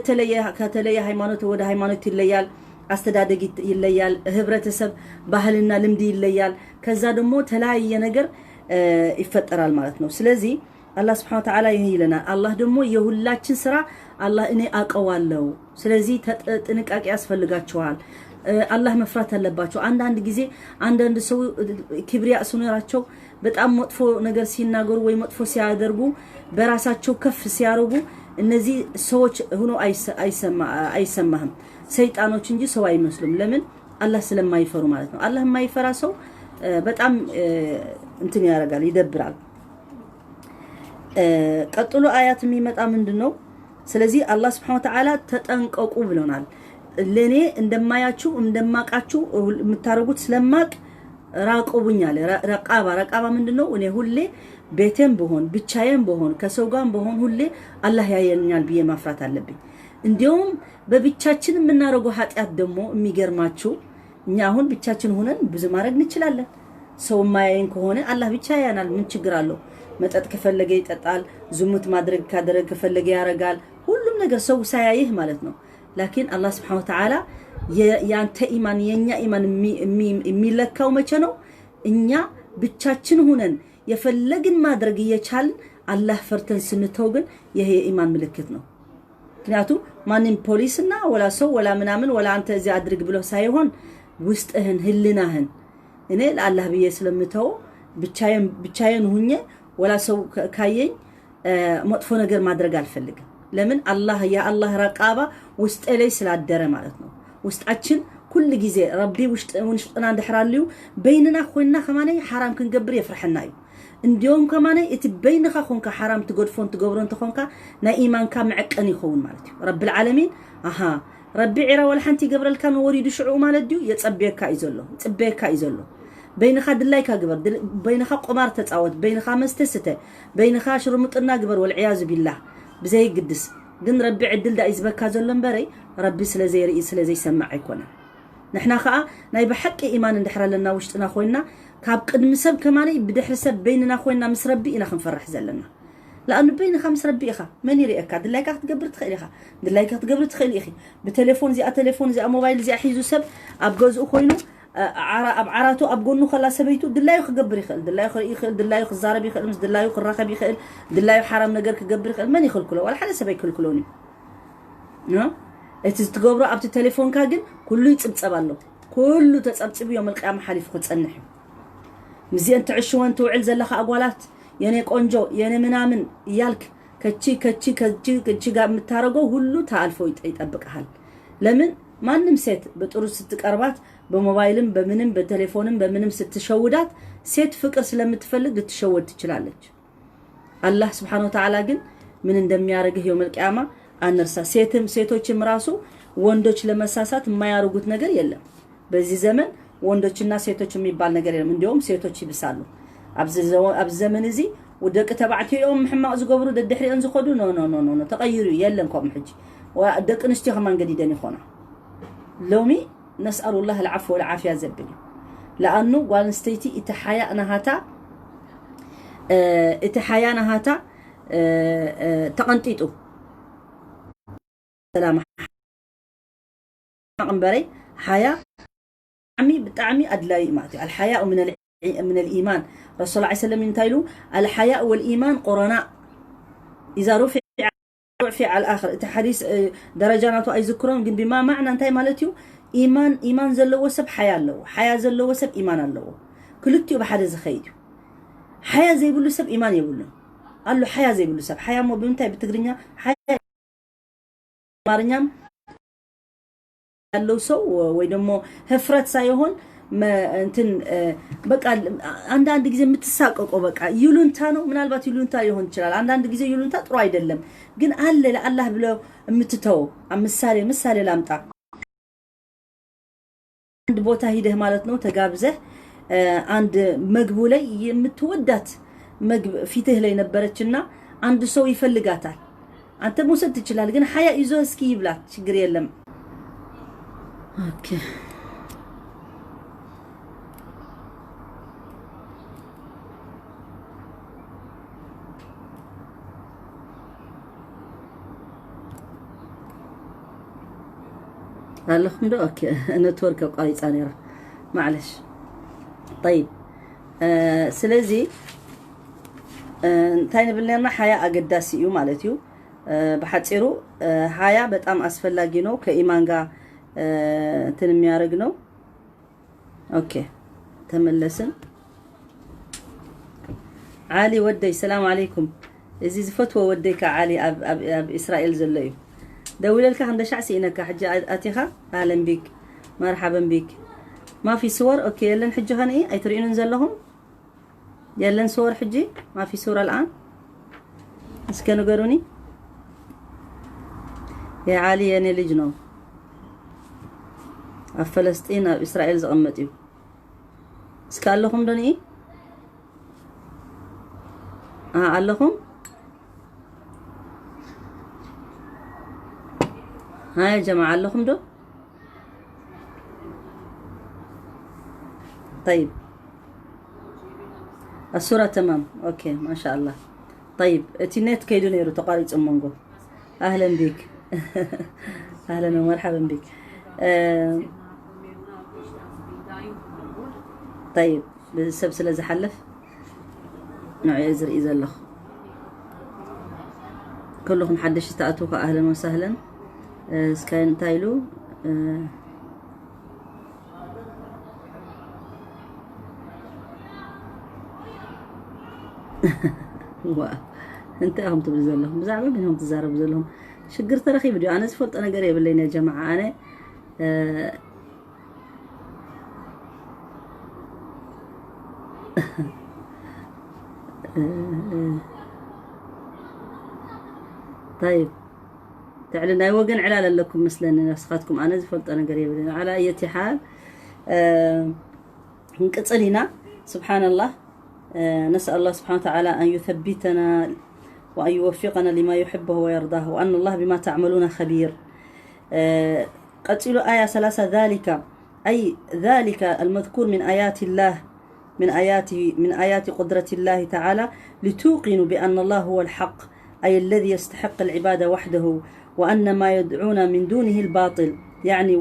[SPEAKER 1] كتليه ሃይማኖት ወደ ሃይማኖት ይለያል አስተዳደግ ይለያል ህብረተሰብ ባህልና ልምድ ይለያል ከዛ ደግሞ ተለያየ ነገር ይፈጠራል ማለት ነው ስለዚህ አላህ Subhanahu Wa Ta'ala ይሄ አላህ ደግሞ የሁላችን ስራ አላህ እኔ አቀዋለው ስለዚህ ጥንቃቄ ያስፈልጋቸዋል አላህ መፍራት አለባቸው አንድ ጊዜ አንድ ሰው ክብሪያ ሱነራቸው በጣም መጥፎ ነገር ሲናገሩ ወይ መጥፎ ሲያደርጉ በራሳቸው ከፍ ሲያረጉ እነዚህ ሰዎች ሆኖ አይሰማህም ሰይጣኖች እንጂ ሰው አይመስሉም ለምን አላህ ስለማይፈሩ ማለት ነው አላህ የማይፈራ ሰው በጣም እንትን ያረጋል ይደብራል ቀጥሎ አያት የሚመጣ ምንድነው ስለዚህ አላህ Subhanahu Wa Ta'ala ተጠንቀቁ ብሎናል ለኔ እንደማያችሁ እንደማቃችሁ የምታረጉት ስለማቅ ራቆቡኛል ረቃባ ምንድነው እኔ ሁሌ ቤቴም በሆን ብቻዬም በሆን ከሰው ጋርም በሆን ሁሌ አላህ ያየኛል ብዬ ማፍራት አለብኝ እንዲያውም በብቻችን የምናረገው ኃጢያት ደግሞ የሚገርማችሁ እኛ አሁን ብቻችን ሆነን ብዙ ማድረግ እንችላለን ሰው ማያየን ከሆነ አላህ ብቻ ያያናል ምን ችግር አለው መጠጥ ከፈለገ ይጠጣል ዝሙት ማድረግ ካደረገ ከፈለገ ያረጋል ሁሉም ነገር ሰው ሳያይህ ማለት ነው لكن الله سبحانه وتعالى ያንተ ኢማን የኛ ኢማን የሚለካው መቼ ነው እኛ ብቻችን ሆነን የፈለግን ማድረግ እየቻል አላህ ፈርተን ስንተው ግን ይሄ ኢማን ምልክት ነው ምክንያቱም ማንም ፖሊስና ወላ ሰው ወላ ምናምን ወላ አንተ እዚህ አድርግ ብሎ ሳይሆን ውስጥህን ህልናህን እኔ ለአላህ ብዬ ስለምተው ብቻዬን ሁኜ ወላ ሰው ካየኝ መጥፎ ነገር ማድረግ አልፈልግም ለምን አላህ ያ አላህ ረቃባ ውስጥ ላይ ስላደረ ማለት ነው ውስጣችን كل ጊዜ ረቢ ውስጥና እንደحራልዩ በይንና ኮይና ከማነ حرام ክንገብር ይፍርحናዩ እንዲዮም ከማነ እቲ በይንኻ ኮንካ حرام ትጎድፎን ትገብሮን ተኾንካ ና ኢማንካ መዕቀን ይኸውን ማለት እዩ ረብ العالمين አሃ ረቢ ዒራ ወልሐንቲ ገብረልካ ነው ወሪዱ ሽዑ ማለት እዩ የጸበየካ ይዘሎ ጽበየካ ይዘሎ بينخا دلايكا قبر بينخا قمار تتعود بينخا مستسته بينخا شرمطنا قبر والعياذ بالله بزي قدس قن ربي عدل دا إزبكا زلن بري ربي سلازي رئيس سلازي سمع يكونا نحنا خا ناي بحق إيمان ندحر لنا وشتنا خوينا كاب قدم سب كماني بدحر سب بيننا خوينا مسربي إنا خنفرح زلنا لأنه بينخا مسربي إخا من يريكا دلايكا تقبر تخيل إخا دلايكا تقبر تخيل إخي بتليفون زي تليفون زي موبايل زي أحيزو سب أبجوز أخوينو عراتو أبقونه خلا سبيتو دلايو خجبر يخل دلايو يخل دلايو خزارب يخل مس دلايو خراخب يخل دلايو حرام نجر خجبر يخل من يخل كله ولا حدا سبي كل كلوني ها تتجبروا أبت التليفون كاجن كله يتصبصب له كله تتصبصب يوم القيامة حليف خد صنحي مزيان تعيشوا أنتوا عل زلخ أقوالات يعني قنجو يعني منامن يالك كتشي قام متارجو كله تعرفوا يتطبق حال لمن ما نمسيت بتقول ستك أربعة بموبايلم بمنم بتليفونم بمنم ستشودات سيت فكر سلمتفلق تشود تشلالج الله سبحانه وتعالى قال من اندم يارجه يوم القيامة أنرسا سيتوچم راسو ወንዶች ለመሳሳት የማያርጉት ነገር የለም በዚህ ዘመን ወንዶችና ሴቶች የሚባል ነገር የለም እንዲያውም ሴቶች ይብሳሉ አብ ዘመን እዚ ወደቅ ተባዕቲኦም محማቅ ዝገብሩ ደድሕሪን ዝኸዱ ኖ ተቀይሩ የለንኩም ሕጂ ወደቅ ንስቲ ከማን ገዲደን ይኾና لومي نسأل الله العفو والعافية زبني لأنه قال نستيتي اتحيانا هاتا تقنطيتو سلام قنبري حياة بتعمي أدلاي ماتي الحياء من الإيمان رسول الله عليه وسلم ينتايلو الحياء والإيمان قرناء إذا رفع على الآخر حديث درجاته أي ذكرون بما معنى انتهي مالتيو إيمان زلو وسب حياة له حياة زلو وسب إيمان له كلتيو بحد زخيديو حياة زي بلو سب إيمان يقولون قال له حياة زي بلو سب حياة مو بنتهي بتقرنيا حياة مارنيام قال له سو ويدمو هفرت سايهون ما انتن بقى አንዳንድ ጊዜ የምትሳቀቀው በቃ ይሉንታ ነው ምናልባት ይሉንታ ይሆን ይችላል አንዳንድ ጊዜ ይሉንታ ጥሩ አይደለም ግን አለ ለአላህ ብለው የምትተው ምሳሌ ላምጣ አንድ ቦታ ሂደህ ማለት ነው ተጋብዘህ አንድ መግቡ ላይ የምትወዳት መግብ ፊትህ ላይ ነበረችና አንድ ሰው ይፈልጋታል አንተ መውሰድ ትችላል ግን ሐያ ይዞ እስኪ ይብላት ችግር የለም ኦኬ اللهم ده اوكي نتورك قايص انير معلش طيب سلازي انتاين بلنا حياة اقداسيو مالتيو بحصيرو حياة በጣም አስፈላጊ ነው ከኢማን ጋር እንትን የሚያርግ ነው ኦኬ ተመለስን علي ودي السلام عليكم ازي فتوى وديك علي اب اسرائيل زليو دولة لك عند شعسي إنك حجة أتيها أهلا بك مرحبا بك ما في صور أوكي يلا نحجها إيه أي تريدون ننزل لهم يلا صور حجي ما في صورة الآن بس كانوا قروني يا علي يعني لجنو فلسطين إسرائيل زغمتيو بس قال لهم دون إيه قال لهم ها يا جماعة لكم دو طيب الصورة تمام اوكي ما شاء الله طيب تينيت كيدو نيرو تقاريج امونغو اهلا بك اهلا ومرحبا بك طيب بالسبسلة زحلف نوع يزر اذا لخ كلكم حدش تأتوك اهلا وسهلا سكاين تايلو انت هم تبذل لهم بزعبه بينهم تزارب زلهم شجر ترخي فيديو انا زفلت انا قريب لين يا جماعه انا طيب تعلن وقن علال لكم مثل نسختكم انا زفلت انا قريب لين على اي حال نقصلينا سبحان الله. نسأل الله سبحانه وتعالى أن يثبتنا وأن يوفقنا لما يحبه ويرضاه وأن الله بما تعملون خبير. قتلوا آية 3 ذلك أي ذلك المذكور من آيات الله من آيات قدرة الله تعالى لتوقنوا بأن الله هو الحق أي الذي يستحق العبادة وحده وأن ما يدعون من دونه الباطل يعني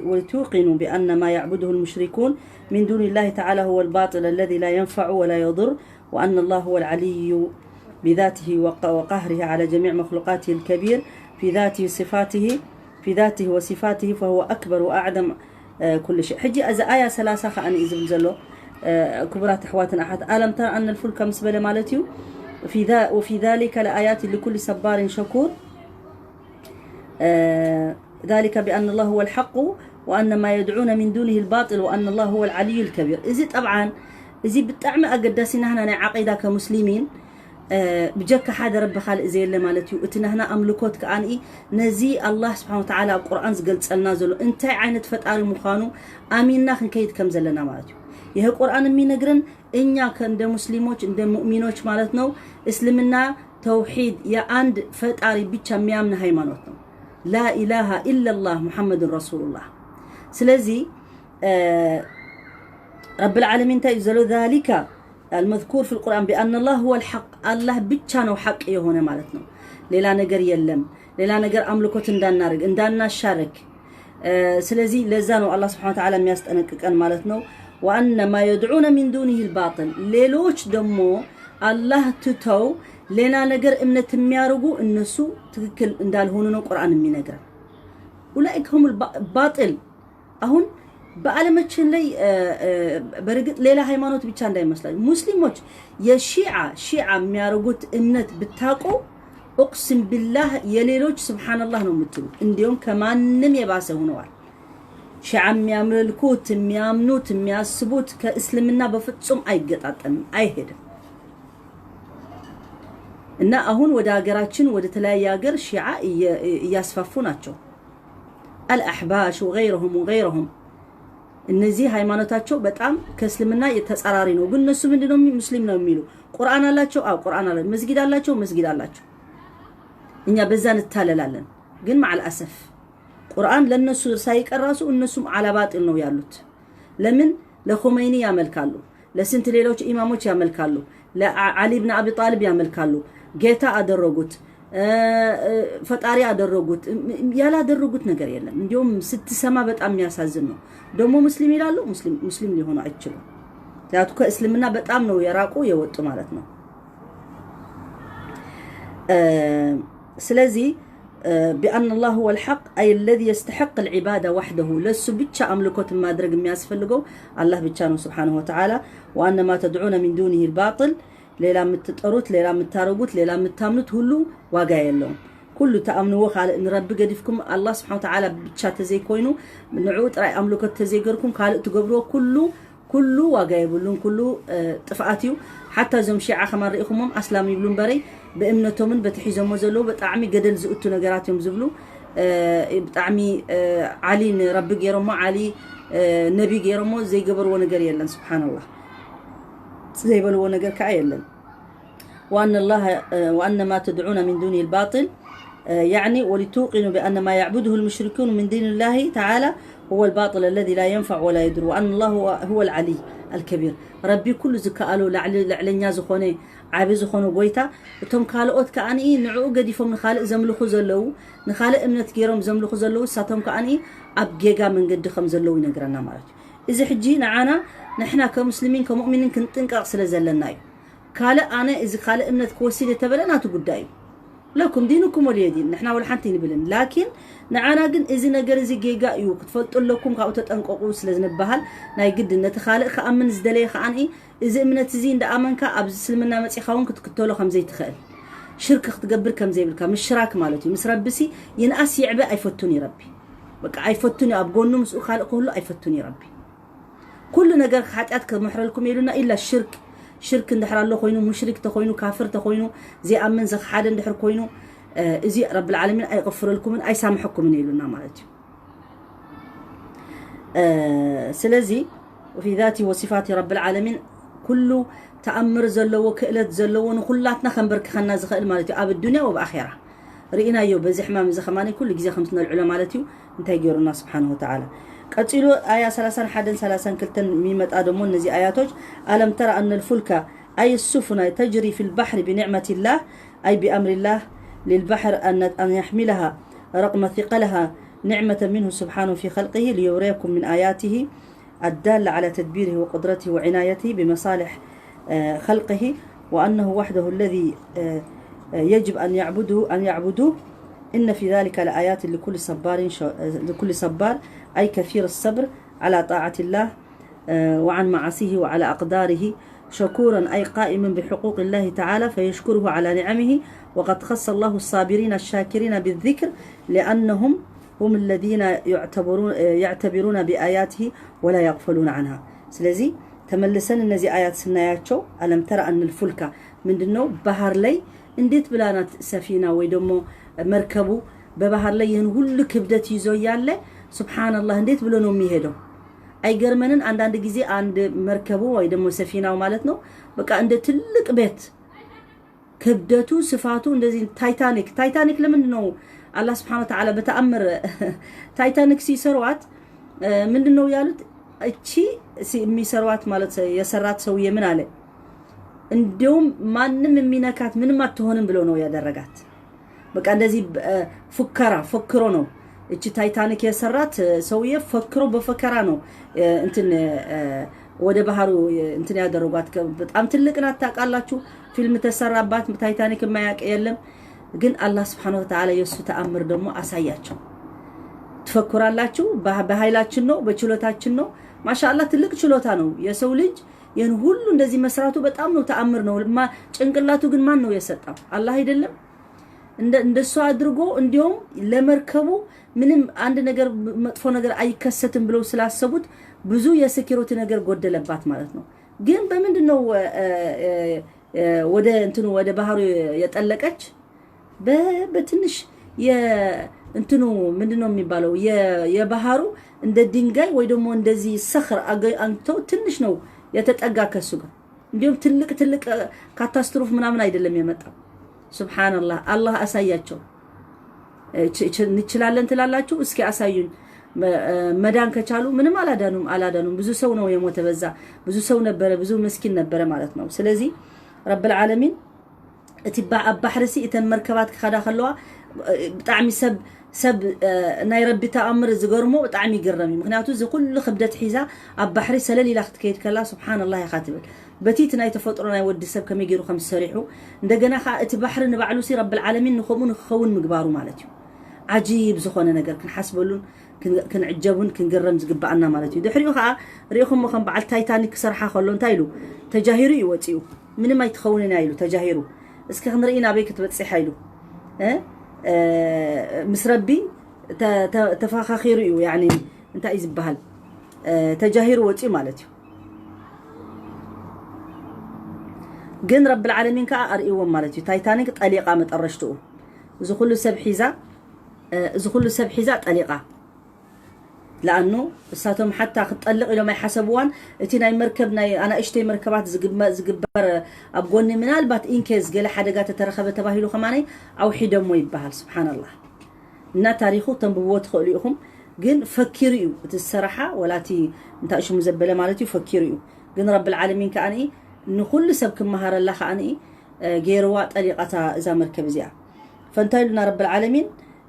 [SPEAKER 1] ولتوقنوا بأن ما يعبده المشركون من دون الله تعالى هو الباطل الذي لا ينفع ولا يضر وأن الله هو العلي بذاته وقهره على جميع مخلوقاته الكبير في ذاته وصفاته فهو أكبر وأعظم كل شيء. حجي أذا آية 3 خأني إذا بنزلوا كبرات أحواتنا أحد ألم ترى أن الفلك مسبلة مالتي وفي ذلك لآيات لكل صبار شكور. ذلك بأن الله هو الحق وأن ما يدعون من دونه الباطل وأن الله هو العلي الكبير. إذا طبعا إذا بتعمل أقدسنا هنا عقيدة كمسلمين بجك حدا رب خالق زي اللي مالتي وإتنا هنا أملكوت كأني نزي الله سبحانه وتعالى القرآن قلت سألنا زلو أنت عينت فتار مخانو آمين ناخن كيد كم زلنا مالتي يه القرآن مين نقرن إنيا كان ده مسلموش ده مؤمنوش مالتنا إسلامنا توحيد يا عند فتاري بيتشا ميامنا هيمانوتنا لا إله إلا الله محمد رسول الله. سلزي رب العالمين تأجزلوا ذلك المذكور في القرآن بأن الله هو الحق الله بيتشانو حق يهونه مالتنا ليلا نقر يلم ليلا نقر أملكوت اندان نارق اندان نشارك. سلزي لزانو الله سبحانه وتعالى ميستأنكك أن مالتنا وأن ما يدعون من دونه الباطل ليلوش دمو الله تتو لنا نقر امنة ميارقو النسو تككل اندال هونو قرآن مي نقر أولئك هم الباطل أهون بألمتشن لي برقت ليلة هايمانوت بيتشان داي مسلموش يا شيعة ميارقوت امنة بتاقو أقسم بالله يليلوش سبحان الله نمتلو انديون كمان نمي باسه هنوار شيعة مياملكوت ميامنوت مياسبوت كإسلامنا بفتسوم أي قطعتن أي هدف إن أهون ودا قراتشن ودا تلاقي قر شيعة ياسففوناتشو الأحباش وغيرهم النزي هايمانوتاتشو بتأم كسلمنا يتسارارينو بالنسو من دينهم مسلمنا يميلو قرآن اللاتشو قرآن الله مسجد اللاتشو إنيا بزان التاللالن قن مع الأسف قرآن لنسو سايق الراسو النسو على باطل نو يالوت لمن لخميني يعمل كالو لسنت ليلوش إماموش يعمل كالو لعلي بن أبي طالب يعمل كالو جيتا أدرجوت فتاري أدرجوت يلا أدرجوت نجار يلا من يوم 6 سما بتأم ياسازنو دمو مسلم يلالو مسلم اللي هنا عيشلو تاتوك إسلامنا بتأم نو يراقو يوتو مالتنا سلازي بأن الله هو الحق أي الذي يستحق العبادة وحده لسه بيتشا أملكوت ما درج مياس فلقو الله بيتشانه سبحانه وتعالى وأن ما تدعون من دونه الباطل ليلا متتقروت ليلا متتارقوت ليلا متتامنوت هلو واقع لهم كله تأمنوا خال إن رب قديفكم الله سبحانه وتعالى بيتشا تزي كوينو نعود رأي أملكوت تزي قركم خال تقبروا كله واقع يبلون كله تفعاتيو حتى زم شيعة خمار رئيكم أسلام يبلون بري بإمنتهم بتحيزهم وزلوا بتعمي قدل زقتوا نجاراتهم زبلوا بتعمي علي رب جيرمو علي نبي جيرمو زي قبر ونجر يلن سبحان الله زي بلو ونجر كعيلن وأن ما تدعون من دونه الباطل يعني ولتوقنوا بأن ما يعبده المشركون من دين الله تعالى هو الباطل الذي لا ينفع ولا يضر وأن الله هو العلي الكبير. ربي كل زكالو لعلنيا زخوني عابز خونو قويتا تم كالوت كأني نعو قديفهم نخالق زملخو زلو نخالق امنت كيرم زملخو زلو ساتهم كأني أبجيجا من قد خم زلو ينقرنا مالك. إذا حجي نعانا نحنا كمسلمين كمؤمنين كنت نقرأ سلا زلناي كالق أنا إذا خالق امنت كوسيلة تبلنا تقول دايم لكم دينكم ولي دين نحنا ولا حنتي نبلن لكن نعانا جن إذا نجر إذا جيجا يو كتفضل لكم قاوت أنققوس لازم نبهال ناي جد نتخالق خأمن زدلي خاني إذا من تزين دا أمن كأبز سلمنا متي خاون كتقتلوا خمزة تخيل شرك تقبر كم زي بالكام مش شراك مالتي مسربسي ينقاس يعبأ أيفتوني ربي بقى أيفتوني أبقونه مسؤول خالق كله أيفتوني ربي كل نجر حتى محر لكم يلونا إلا الشرك شرك ندحر الله خوينو مشرك تخوينو كافر تخوينو زي أمن زخ حدا ندحر خوينو زي رب العالمين أي غفر لكم أي سامحكم من يلونا مالتي سلازي وفي ذاتي وصفات رب العالمين كله تأمر زلو وكئلت زلو ونخلاتنا خنبرك خنا زخيل مالتي أب الدنيا وبآخرة رئينا يو بزحمام زخماني كل جزء خمسنا العلماء مالتي انتهي جورنا سبحانه وتعالى قتلوا آية 31 كلتن ميمة آدمون نزي آياتوج ألم ترى أن الفلك أي السفن تجري في البحر بنعمة الله أي بأمر الله للبحر أن يحملها رغم ثقلها نعمة منه سبحانه في خلقه ليريكم من آياته الدالة على تدبيره وقدرته وعنايته بمصالح خلقه وأنه وحده الذي يجب أن يعبدوه إن في ذلك لآيات لكل صبار أي كثير الصبر على طاعة الله وعن معاصيه وعلى أقداره شكورا أي قائما بحقوق الله تعالى فيشكره على نعمه وقد خص الله الصابرين الشاكرين بالذكر لأنهم هم الذين يعتبرون بآياته ولا يغفلون عنها سلازي تملسن النزي آيات سناياتشو ألم ترى أن الفلك من دنو بحر لي انديت بلانات سفينة ويدمو مركبو ببحر لي هل كبدت يزو يالله سبحان الله انديت بلونو ميهدو أي جرمنن عند جزء عند مركبو ويدمو سفينة ومالتنو بقى عند تلك بيت كبدتو صفاتو اندزي تايتانيك لمن نو الله سبحانه وتعالى بتأمر تايتانيك سي سروات من دنو يالت اتشي مي سروات مالت يسرات سوية من عليه اندوم ما نم مينكات من ما تهونن بلونو يا درجات بقى اندزي فكرو نو اتشي تايتانيك يسرات سوية فكرو بفكرة نو انتن ወደ ባህሩ እንትን ያደረጓት በጣም ትልቅ ናት ታውቃላችሁ ፊልም ተሰራባት ታይታኒክ ማያቅ የለም ግን አላህ Subhanahu Wa Ta'ala የሱ ተአምር ደግሞ አሳያቸው ተፈክራላችሁ በኃይላችን ነው በችሎታችን ነው ማሻአላህ ትልቅ ችሎታ ነው የሰው ልጅ ያን ሁሉ እንደዚህ መስራቱ በጣም ነው ተአምር ነው ጭንቅላቱ ግን ማን ነው የሰጣው አላህ አይደለም እንደሱ አድርጎ እንዲሁም ለመርከቡ ምንም አንድ ነገር መጥፎ ነገር አይከሰትም ብለው ስላሰቡት ብዙ የሴኩሪቲ ነገር ጎደለባት ማለት ነው ግን በመንድነው ወደ እንትኑ ወደ ባህሩ የጠለቀች በትንሽ የእንትኑ ምንድነው የሚባለው የባህሩ እንደ ድንጋይ ወይ ደግሞ እንደዚህ ሰخر አንቶ ትንሽ ነው የተጠጋ ከሱ ጋር እንዲሁም ትልቅ ካታስትሮፍ ምናምን አይደለም የመጣው ሱብሃንአላህ አላህ አሳያቸው እንችላለን ትላላችሁ እስኪ አሳዩኝ መዳን ከቻሉ ምንም አላዳኑም ብዙ ሰው ነው የሞተ በዛ ብዙ ሰው ነበረ ብዙ መስኪን ነበረ ማለት ነው ስለዚህ رب العالمين اتباع بحرسي اتمركبات كخدا خلوا بطعمي سب ناي ربي تامر زغرمو بطعمي يغرمي مخنياتو زي كل خبدت حيزا ابحري سلل الى كتكيد كلا سبحان الله يا خاتب بتيت ناي تفطرو ناي ود سب كم يغيرو خمس سريحو እንደገና ات بحر نبعلو سي رب العالمين نخمون خون مغبارو مالتي عجيب زخونه ነገር كنحسبلون كنعجبون كنقرم زقبعنا مالتي دحريو خا ريخم مخم بعل تايتانيك سرحه خلو انتايلو تجاهيرو يوطيو من ما يتخوننا يلو تجاهيرو اسكي خنرينا بيك تبصح يلو مسربي تفاخيرو يعني انت يزبحال تجاهيرو وطي مالتي جن رب العالمين كا اريوم مالتي تايتانيك طليقه مطرشتو زو كل سبحيزا طليقه لانه ساتهم حتى خطلق لو ما يحسبوان اتي ناي مركبنا انا اشتي مركبات زغبر ابغوني منالبات انكيز قال حدغا تترخبه تباهيلو خماني او حيدمو يبحال سبحان الله እና ታሪኹ ተንብቦት ኸሊኹም ግን ፈኪሪዩ ተሰራሓ ወላቲ እንታሽ መዘበለ ማለት ይፈኪሪዩ ግን ረብ العالمين ካኒ ንኹል ሰብ ከመሃረ الله ካኒ ገይርዋ ጠሊቃታ እዛ መርከብ እዚያ فانتهينا رب العالمين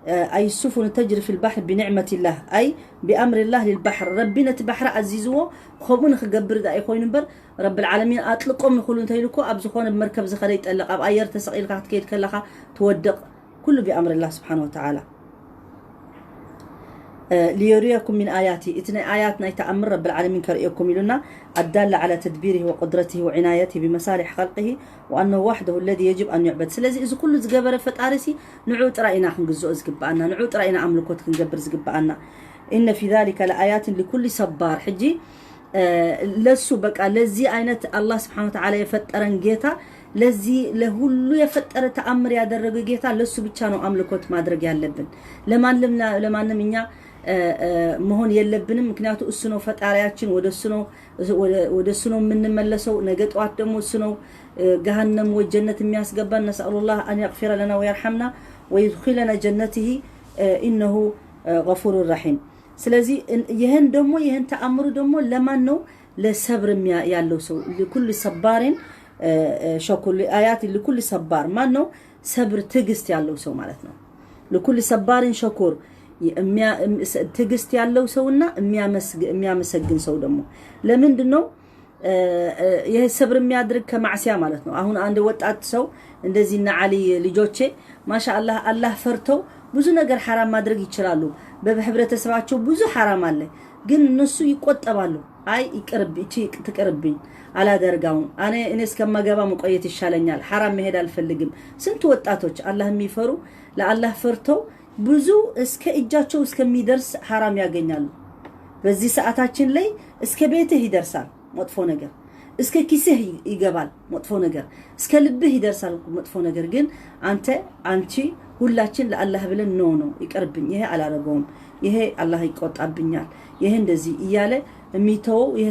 [SPEAKER 1] أي السفن تجري في البحر بنعمة الله أي بأمر الله للبحر ربنا تبحر عزيزوه خبون خجبر ده يخوين بر رب العالمين أطلقهم يقولون تيلكو أبزخون بمركب زخريت ألق أب أير تسقيل قاعد كيد كلها تودق كله بأمر الله سبحانه وتعالى. ليريكم من آياتي إتنا آياتنا يتأمر رب العالمين كرئيكم لنا الدالة على تدبيره وقدرته وعنايته بمصالح خلقه وأنه وحده الذي يجب أن يعبد. سلازي إذا كل زجبر فتارسي نعود رأينا خنجزو زجبأنا نعود رأينا أملكوت خنجبر زجبأنا. إن في ذلك لآيات لكل صبار حجي لسو بقى لزي عينت الله سبحانه وتعالى يفترن جيتا لزي لهولو يفتر تأمر يادرق جيتا لسو بيتشانو أملكوت ما درق يالبن لما نمنا مهون يلبن مكنياتو السنو فتارياتشن وده السنو من ملسو نجت وعدمو السنو جهنم والجنة مياس قبل. نسأل الله أن يغفر لنا ويرحمنا ويدخلنا جنته إنه غفور رحيم. سلازي يهن دمو يهن تأمر دمو لما نو لصبر يالو سو لكل صبار شكر لآيات لكل صبار ما نو صبر تجست يالو سو مالتنا لكل صبار شكور تجست يالو سونا ميا مسجن سو دمو لمن دنو يه صبر ميادرك كمعسيا مالتنا أهون عند وقت سو እንደዚህ علي ልጆቼ ማሻአላህ አላህ ፈርተው ብዙ ነገር حرام ማድረግ ይችላሉ በህብረተሰባቸው ብዙ حرام አለ ግን እነሱ ይቆጠባሉ አይ ይቅርብ እቺ ትቀርብኝ አላደርጋው እኔ እስከማገባ መቆየት ይሻለኛል حرام መሄድ አልፈልግም ስንት ወጣቶች አላህ የሚፈሩ ለአላህ ፈርተው ብዙ እስከ እጃቸው እስከሚደርስ حرام ያገኛሉ በዚህ ሰዓታችን ላይ እስከ ቤትህ ይደርሳል መጥፎ ነገር እስከ ኪስህ ይገባል መጥፎ ነገር እስከ ልብህ ይደርሳል መጥፎ ነገር ግን አንቺ ሁላችን ለአላህ ብለን ነው ይቀርብኝ ይሄ አላረገውም ይሄ አላህ ይቆጣብኛል ይሄ እንደዚህ ይያለ የሚተው ይሄ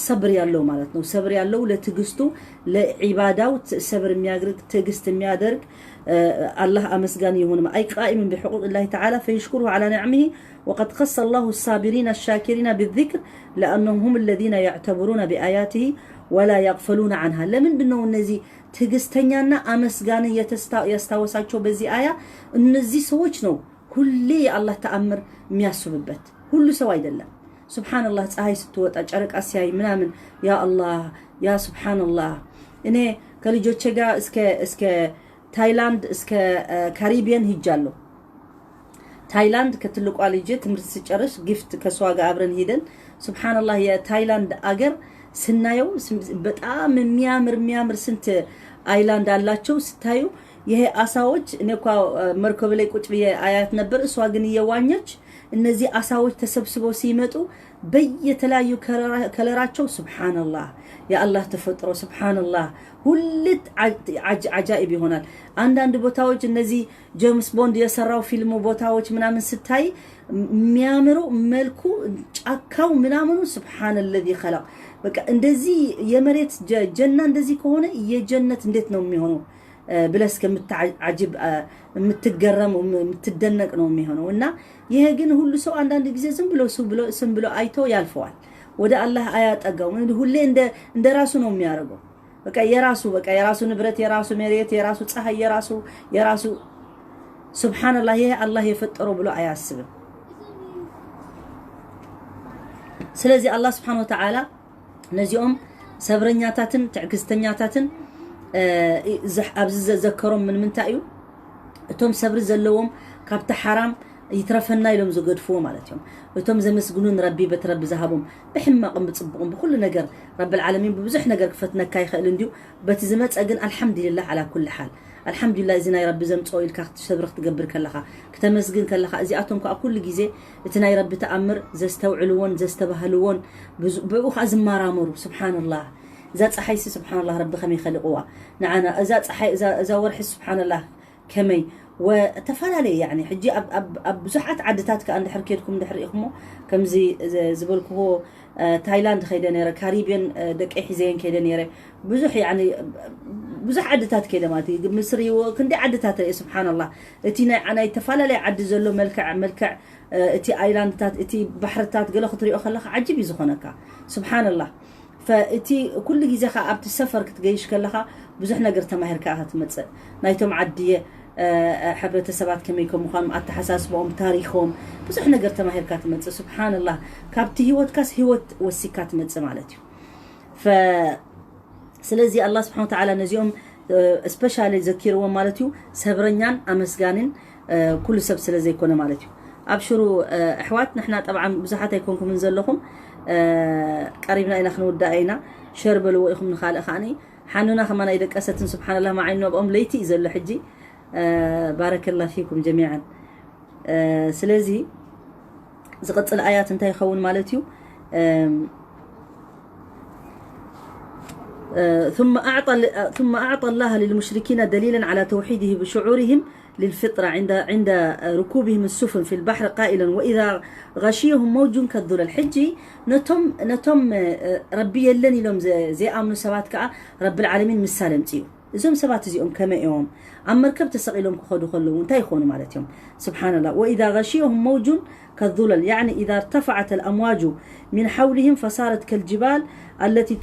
[SPEAKER 1] ሰብር ያለው ማለት ነው ሰብር ያለው ለትግስቱ ለዒባዳው ሰብር የሚያደርግ ትግስት የሚያደርግ الله أمسجان يهون أي قائم بحقوق الله تعالى فيشكره على نعمه وقد خص الله الصابرين الشاكرين بالذكر لأنهم هم الذين يعتبرون بآياته ولا يغفلون عنها لمن دنو النزي تجستنيانا أمسجان يستوسعوا بزي آية النزي سوتشنو كل الله تأمر مياسوبت كل سوايد الله سبحان الله تأهي ستوت أجرك أسياي منامن يا الله يا سبحان الله إنه كل جو تشجع اسك تايلاند اسك كاريبيان هيجالو تايلاند كتلقوا على جيت مرسيچرش gift كسواغا አብረን ሄደን سبحان الله يا تايلاند አገር ስናየው በጣም የሚያምር ስንት አይላንድ አላቸው ስታዩ ይሄ አሳዎች እነኳ መርከብ ላይ ቁጭ ብዬ አያት ነበር እሷ ግን እየዋኘች እነዚህ አሳዎች ተሰብስበው ሲመጡ በየተለያዩ ከለራቸው سبحان الله يا الله ተፈጥሮ سبحان الله ሁለት አጃኢብ ይሆናል አንዳንድ ቦታዎች እነዚህ ጄምስ ቦንድ የሰራው ፊልሙ ቦታዎች ምናምን ስታይ የሚያምሩ መልኩ ጫካው ምናምኑ سبحان الذي خلق በቃ እንደዚህ የመሬት ጀና እንደዚህ ከሆነ የጀነት እንዴት ነው የሚሆነው ብለስ ከመታዓጅብ የምትገረም የምትደነቅ ነው የሚሆነው እና ይሄ ግን ሁሉ ሰው አንዳንድ ጊዜ ዝም ብሎ አይቶ ያልፈዋል ወደ አላህ አያጠጋው ሁሌ እንደራሱ ነው የሚያደርገው በቃ የራሱ ንብረት የራሱ መሬት የራሱ ፀሐይ የራሱ ሱብሃንአላህ ይሄ አላህ የፈጠረው ብሎ አያስብም ስለዚህ አላህ Subhanahu Wa Ta'ala ነዚኦም ሰብረኛታትን ትዕግስተኛታትን አብዝ ዘከሮም ምን ታዩ እቶም ሰብር ዘለዎም ካብታ حرام يترفنا يلوم زقدفو مالتهم وتم زمسجنون ربي بترب ذهبهم بحماقهم بتصبقهم بكل نجر رب العالمين ببزح نجر كفتنا كاي خلنديو بتزمت أجن الحمد لله على كل حال الحمد لله إذا يا رب زمت صويل كاخت شبرخ تجبر كلها كتمسجن كلها أزياتهم كأكل جزء إتنا يا رب تأمر زستوعلون زستبهلون بأخ أزمار أمر سبحان الله ذات أحيس سبحان الله رب خمي خلقوها نعنا ذات أحي إذا ورحس سبحان الله كمي وتفعلي يعني حجي بزحات عدتات كأن حركيتكم دحريكمو كم زبلكو هو تايلاند خيدنيره كاريبيان دك حزين كيدنيره بزح يعني بزح عدتات كده ماتي مصري وكندي عدتات سبحان الله اتينا انا يتفعلي عد زلو ملكع اتي ايلاندتات اتي بحرتات قال خطري اخلخ عجيب يزخنك سبحان الله فاتي كل جيزه ابت السفر كتجيش كلها بزح نقر تماهر كاها تمص نايتم عديه حبرة سبات كم يكون مخان التحساس بهم تاريخهم بس إحنا قرت ما هي كات متس سبحان الله كابتي هوت كاس هوت والسكات متس مالتي ف سلزي الله سبحانه وتعالى نزيهم سبيشالي ذكروا مالتيو سبرنيان أمسجانين كل سب سلزي يكون مالتيو أبشروا أحوات نحنا طبعا بزحات يكونكم من زلهم قريبنا إلى خنود داينا شربلوا إخم نخال أخاني حنونا خمانا إذا كأستن سبحان الله مع إنه بأم ليتي إذا حجي بارك الله فيكم جميعا سلازي زقت الآيات انتهي يخون مالتيو ثم أعطى الله للمشركين دليلا على توحيده بشعورهم للفطرة عند ركوبهم السفن في البحر قائلا وإذا غشيهم موج كالذل الحجي نتم ربي يلني لهم زي آمنوا سبات كأ رب العالمين مسالم تيو زوم سبات زيهم كما يوم عم مركب تسقيلهم خدوا خلوا وانتهي يخونوا مالتهم سبحان الله وإذا غشيهم موج كالذلل يعني إذا ارتفعت الأمواج من حولهم فصارت كالجبال التي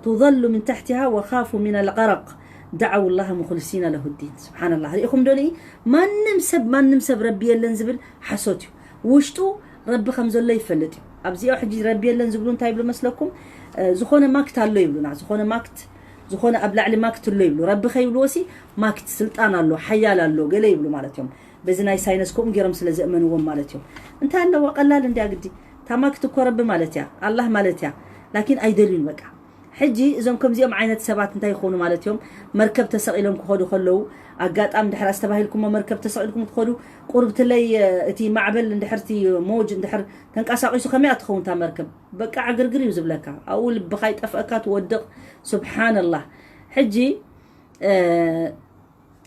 [SPEAKER 1] تظل من تحتها وخافوا من الغرق دعوا الله مخلصين له الدين سبحان الله هيكم دوني ما نمسب ربي يلنزبل حسوتي وشتو ربي خمز الله يفلتي ابزي واحد ربي يلنزبلون تايبلو مسلكم زخونه ماكت الله يبلونا زخونه ابلع لي ماكت الله يبلو ربي خيبلوسي ماكت سلطان الله حيال الله قال يبلو مالتهم بزناي ساينسكم غيرم سلازمنوا مالتهم انت انه قلال اندي اغدي تماكت كرب مالتيا الله مالتيا لكن ايدلين بقى حجي إذا كم زيهم عينة سبعة انتهي يخونوا مالتهم مركب تسقيلهم كخدوا خلوا أجات أم دحر استباهلكم مركب تسقيلكم تخدوا قربت لي تي معبل اندحرتي موج اندحر تنقص عيسو خميات تخون تا مركب بقى عقرقري وزبلكا أول بخايت أفأكات ودق سبحان الله حجي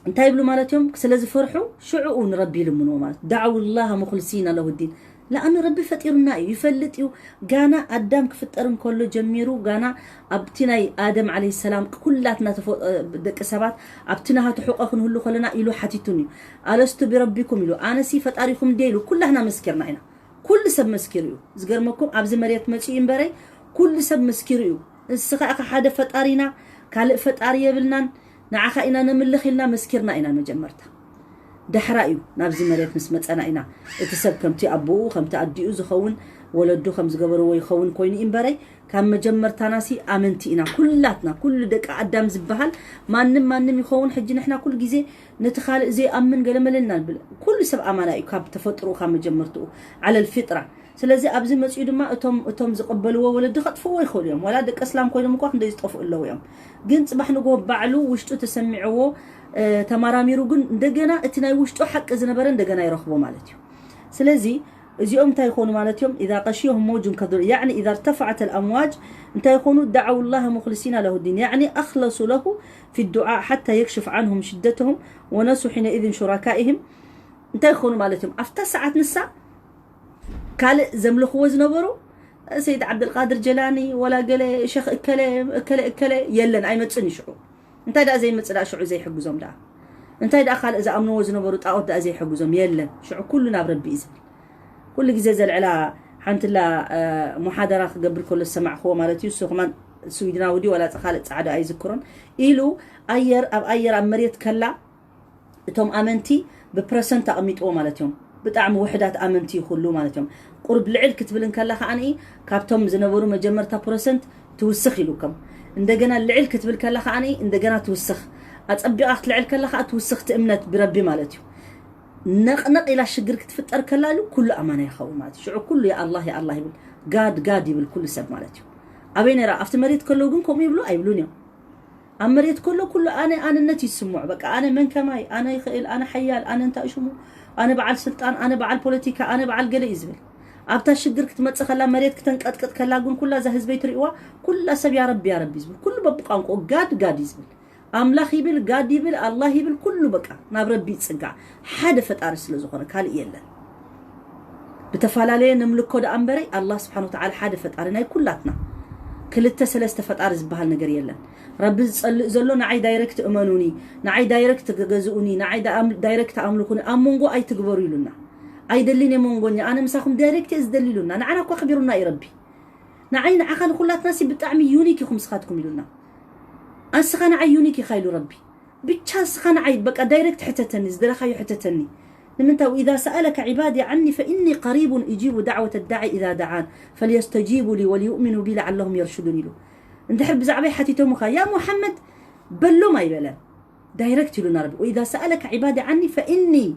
[SPEAKER 1] انتهي بلو مالتهم سلازي فرحوا شعؤون ربي لمنو مالت دعوا الله مخلصين له الدين لأنه ربي فطيرنا يفلتيو غانا أدم كفترن كله جميرو غانا أبتناي آدم عليه السلام كلاتنا دك سبات أبتناها تحققن هلو خلنا إلو حتيتوني ألست بربكم إلو أنا سي فطاريكم ديلو كلنا مسكرنا هنا كل سب مسكريو زغرمكم أبز مريت ماشي ينبري كل سب مسكريو السخا حدا فطارينا كالق فطاري يبلنا نعخا إنا نملخلنا مسكرنا إنا مجمرتها دحرائيو نابزي مريت مسمت أنا إنا اتسب كمتي أبوه خمتي أديو زخون ولدو خمس قبرو ويخون كويني إمباري كان مجمر تناسي آمنتي إنا كلاتنا كل دك أدام زبهال ما نم يخون حجنا إحنا كل جزء نتخالق زي أمن قال ملنا كل سب أمانة كاب تفطروا خام مجمرتو على الفطرة سلازي أبزي مسجد ما أتم زقبلوا ولدو خطفوا ويخون يوم ولا دك أسلام كويني مكوخ ندي يطفوا إلا يوم جنت بحنا جوه بعلو وشتو تسمعوه تماراميرو جن دجنا اتناي وشتو حق زنبرن دجنا يرخبوا مالتيو سلازي زيوم تايخونوا مالتيوم إذا غشيهم موج كذل يعني إذا ارتفعت الأمواج تايخونوا دعوا الله مخلصين له الدين يعني أخلصوا له في الدعاء حتى يكشف عنهم شدتهم ونسوا حينئذ شركائهم تايخونوا مالتيوم أفتى ساعة نسا قال زملخوا وزنبرو سيد عبد القادر جلاني ولا قال شيخ اكله يلن اي متصني شعو انت دا زي متصلا شعو زي حجزهم دا انت دا خال اذا امنوا وزنبرو طاوت دا زي حجزهم يلن شعو كلنا بربي اذن كل جزء زلعلا حنت لا محاضره قبل كل السمع هو مالتي سوخمان سويدنا ودي ولا خالد سعاده اي ذكرن إلو اير مريت كلا توم امنتي ببرسنت اميطو مالتهم بطعم وحدات امنتي كله مالتهم قرب العل كتبلن كلا خاني كابتوم زنبرو مجمرتا برسنت توسخ يلوكم እንደገና العل كتبل كلا خاني እንደገና توسخ اصبيقك العل كلا خا توسخ تامنت بربي مالتي نقنق الى شجر كتفطر كلالو كل امانه يخون مالتي شعو كله يا الله يبل قاد يبل كل سب مالتي ابين را افت مريت كله ግን ኮም ይብሉ አይብሉን ያው አመሬት كله انا نتي يسمع بقى انا من كماي انا يخيل انا حيال انا انت اشمو انا بعل سلطان انا بعل بوليتيكا انا بعل قل يزبل ابتا شجر كتمص خلا مريت كتنقطقط كلا ግን كلها ذا حزب يتريوا كل سب يا رب يزبل كل بقانقو قاد يزبل املاح يبل قاد يبل الله يبل كله بقى ناب ربي يصقع حدا فطار سلازخونه قال يلن بتفالاليه نملكو ده انبري الله سبحانه وتعالى حدا فطارنا كلاتنا كلته سلسته فطار زبحال ነገር يلن رب زلو نعي دايركت امنوني نعي دايركت تغزوني نعي دايركت املكوني امونغو اي تغبروا يلنا اي دليني مونغوني انا مساكم دايركت ازدليلونا نعنا كو خبيرونا يا ربي نعي نعخن كلاتنا سي بطعم يونيكي خمسخاتكم يلنا أسخن عيونك خيل ربي بتشاس خن عيد بقى دايركت حتتني زدرخي حتتني لمن تو إذا سألك عبادي عني فإني قريب أجيب دعوة الداعي إذا دعان فليستجيبوا لي وليؤمنوا بي لعلهم يرشدون له انت حب زعبي حتيتو مخا يا محمد بلو ما يبلن دايركت لنا ربي وإذا سألك عبادي عني فإني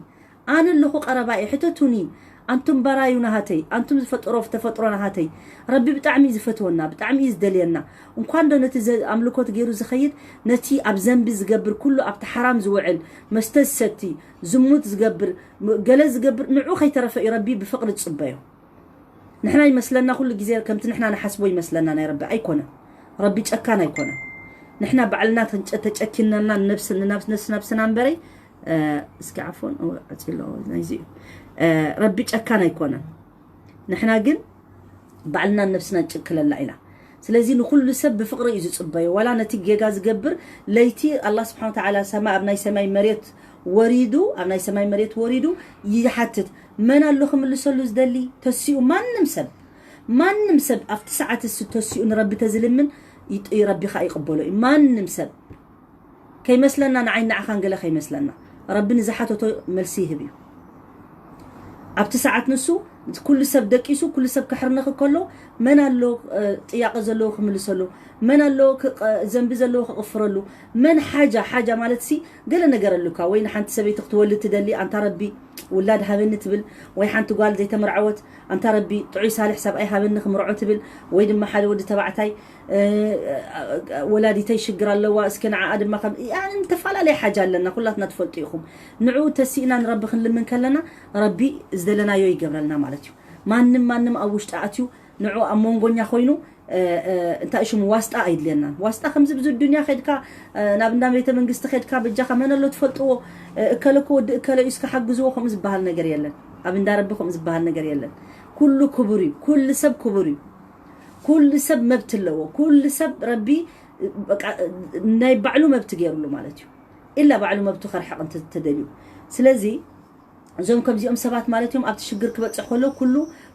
[SPEAKER 1] أنا اللي قربائي حتتوني أنتم برايونا هاتي أنتم زفتروف تفترونا هاتي ربي بتعمي زفتونا بتعمي زدلينا وكان دو نتي أملكوت غيرو زخيد نتي أب زنبي زقبر كله أب حرام زوعل مستستي زموت زقبر قلز زقبر نعو خي ترفعي ربي بفقر تصبيه نحنا يمسلنا كل جزيرة كمت نحنا نحسبه يمسلنا يا ربي أيكونا ربي تأكانا يكونا نحنا بعلنا تأكلنا نفسنا نبري اسكي عفوا او اتيلو نايزي ربي تأكانا يكونا نحنا قل بعلنا نفسنا تشكل الليلة سلازي كل سب بفقر يزو صباي ولا نتيجه غاز قبر ليتي الله سبحانه وتعالى سماء ابناي سماي مريت وريدو ابناي سماي مريت وريدو يحتت من اللهم اللي سلو زدلي تسيو ما نمسب اف 9 تسيو ان ربي تزلمن ربي خا يقبله ما نمسب كي مثلنا نعين عخان قال خي مثلنا ربي نزحته ملسيه بي اب 9 نسو كل سب دقيسو كل سب كحرنخ كله من اللو طياق زلو خملسلو من اللو زنب زلو خغفرلو من حاجه مالتسي قال نغير لكا وين حنت سبيت تولد تدلي انت ربي ولاد هابن تبل وي حنت قال زي تمرعوت انت ربي طعي صالح سب اي هابن خمرعو تبل وي دما حد ود تبعتاي ولادي تيشقر اللوا اسكن عاد ما يعني انت فعلا حاجه لنا كلاتنا تفلطيكم نعو تسينا نربخ لمن كلنا ربي ازدلنا يو يقبلنا مالتيو مانم اوش طاعتيو نعو امونغونيا خوينو انت ايش مواسطه ايدلنا واسطه خمس بزو الدنيا خدكا نابنا بيت منغست خدكا بجاخه من لو تفلطو كلكو كلو اسك حغزو خمس بحال ነገር يلن ابن داربكم خمس بحال ነገር يلن كل كبري كل سب كبري كل سب مبت له كل سب ربي ناي بعلو مبت غيرلو مالتيو الا بعلو مبت خرحق انت تدليو سلازي زوم كم زيهم سبات مالتيهم ابت شجر كبصح له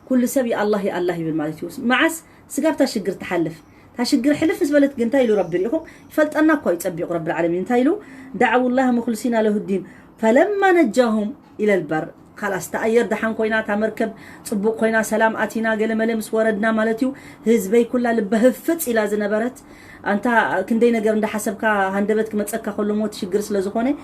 [SPEAKER 1] كل سب يا الله يبل مالتيو معس سغابتا شجر تحلف تشجر حلف زبلت جنتا يلو ربي لكم يفلطنا كو يطبق رب العالمين تايلو دعوا الله مخلصين له الدين فلما نجاهم الى البر خلاص تأير دحان كوينا تمركب صبو كوينا سلام اتينا قال ملمس وردنا مالتيو هزبي كلها لبهفص الى زنبرت انت كندي نجر عند حسبك هندبتك مصكا كل موت شجر سلازخونه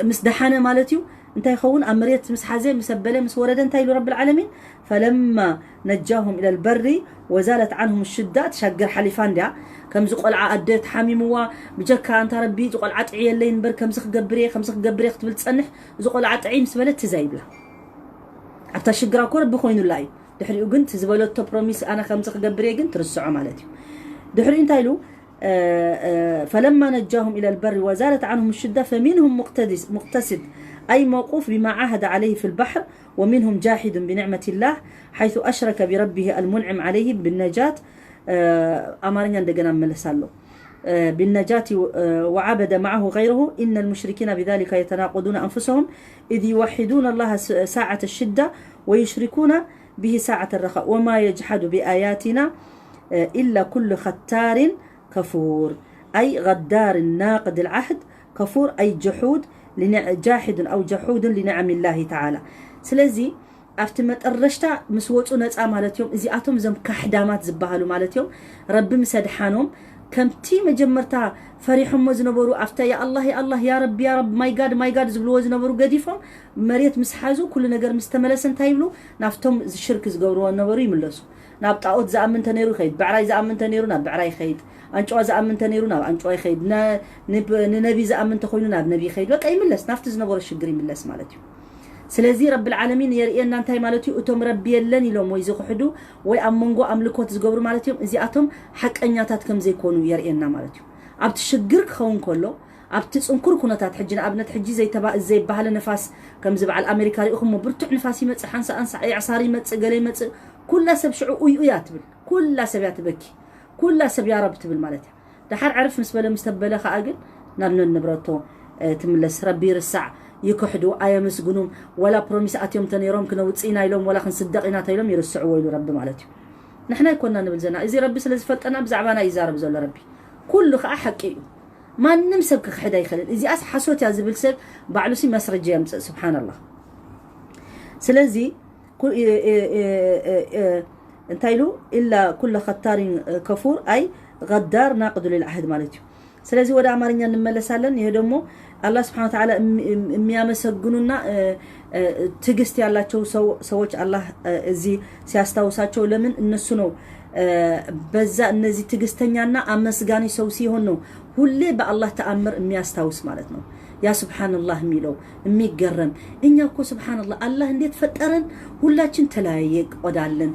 [SPEAKER 1] مسدحانه مالتيو انت يخون امريت مسحازه مسبله مسورده انت يلو رب العالمين فلما نجاهم الى البر وزالت عنهم الشده تشجر حليفان دا كم زقلعه ادت حميموا بجكا انت ربي زقلعه طعي لين بر كم زخ قبري تبل تصنح زقلعه طعي مسبله تزايبلا حتى شجرا كور بخوينو لاي دحريو كنت زبلت بروميس انا كم زخ قبري كنت رسعوا مالتي دحري انت يلو فلما نجاهم الى البر وزالت عنهم الشده فمنهم مقتصد أي موقوف بما عهد عليه في البحر ومنهم جاحد بنعمة الله حيث أشرك بربه المنعم عليه بالنجاة أمرنا عندنا ملسالو بالنجاة وعبد معه غيره إن المشركين بذلك يتناقضون أنفسهم إذ يوحدون الله ساعة الشدة ويشركون به ساعة الرخاء وما يجحد بآياتنا إلا كل ختار كفور أي غدار ناقض العهد كفور أي جحود جاحد أو جحود لنعم الله تعالى سلازي افتمت الرشتا مسوطو نصا مالتيوم ازياتهم زم كحدامات زبهالو مالتيوم ربي مسدحانهم كمتي مجمرتا فريحهم وزنبرو افتا يا الله يا رب ماي جاد زبلو وزنبرو قديفهم مريت مسحازو كل نجر مستملسن تايبلو نافتهم شرك زغبرو نبرو يملسو نابطاوت زامن تنيرو خيد بعراي زامن تنيرو ناب بعراي خيد انچوا زامن تنيرو ناب انچوا خيد نبي زامن تخوينو ناب نبي خيد بقى يملس نافت زنبرو الشجر يملس مالتي سلازي رب العالمين يرينا انتي مالتي اتم ربي يلن يلوم ويزو خدو وي امنغو املكوت زغبرو مالتيوم ازياتهم حقنياتات كم زيكونو يرينا مالتيو ابت شجر خون كله ابت صنكر كونتات حجنا ابنت حجي زي تبع زي بحال نفاس كم زبع الامريكا اخم برتع نفاس يمص حنسا انسا عصاري يمص غلي يمص كل سب شعو يات بل كل سب ياتبكي كل سب يا رب تبل مالتها دحر عرف مسبله مستبله خاقل نابن نبرتو تملس ربي رسع يكحدو ايا مسغنوم ولا بروميس اتيوم تنيروم كنوصينا يلوم ولا خنصدقينا تيلوم يرسعوا ويلو رب مالتي نحنا كنا نبل زنا اذا ربي سلاز فلطنا بزعبانا يزارب زل ربي كل خا حقي ما نمسك خدا يخلل اذا اس حسوت يا زبل سب بعلوسي مسرجه يمص سبحان الله سلازي انتايلو الا كل ختار كفور اي غدار ناقض للعهد مالتي ስለዚህ ወደ አማርኛ እንመለሳለን። ይሄ ደግሞ አላህ Subhanahu Wa Ta'ala የሚያመሰግኑና ትግስት ያላቸው ሰዎች አላህ እዚህ ሲያስታውሳቸው ለምን እነሱ ነው በዛ እነዚህ ትግስተኛና አመስጋኒ ሰው ሲሆን ነው ሁሌ በአላህ ተአምር የሚያስታውስ ማለት ነው። ያ ሱብሃንአላህ የሚለው የሚገረም እኛ እኮ ሱብሃንአላህ አላህ እንዴት ፈጠረን ሁላችን ተለያየ ቆዳለን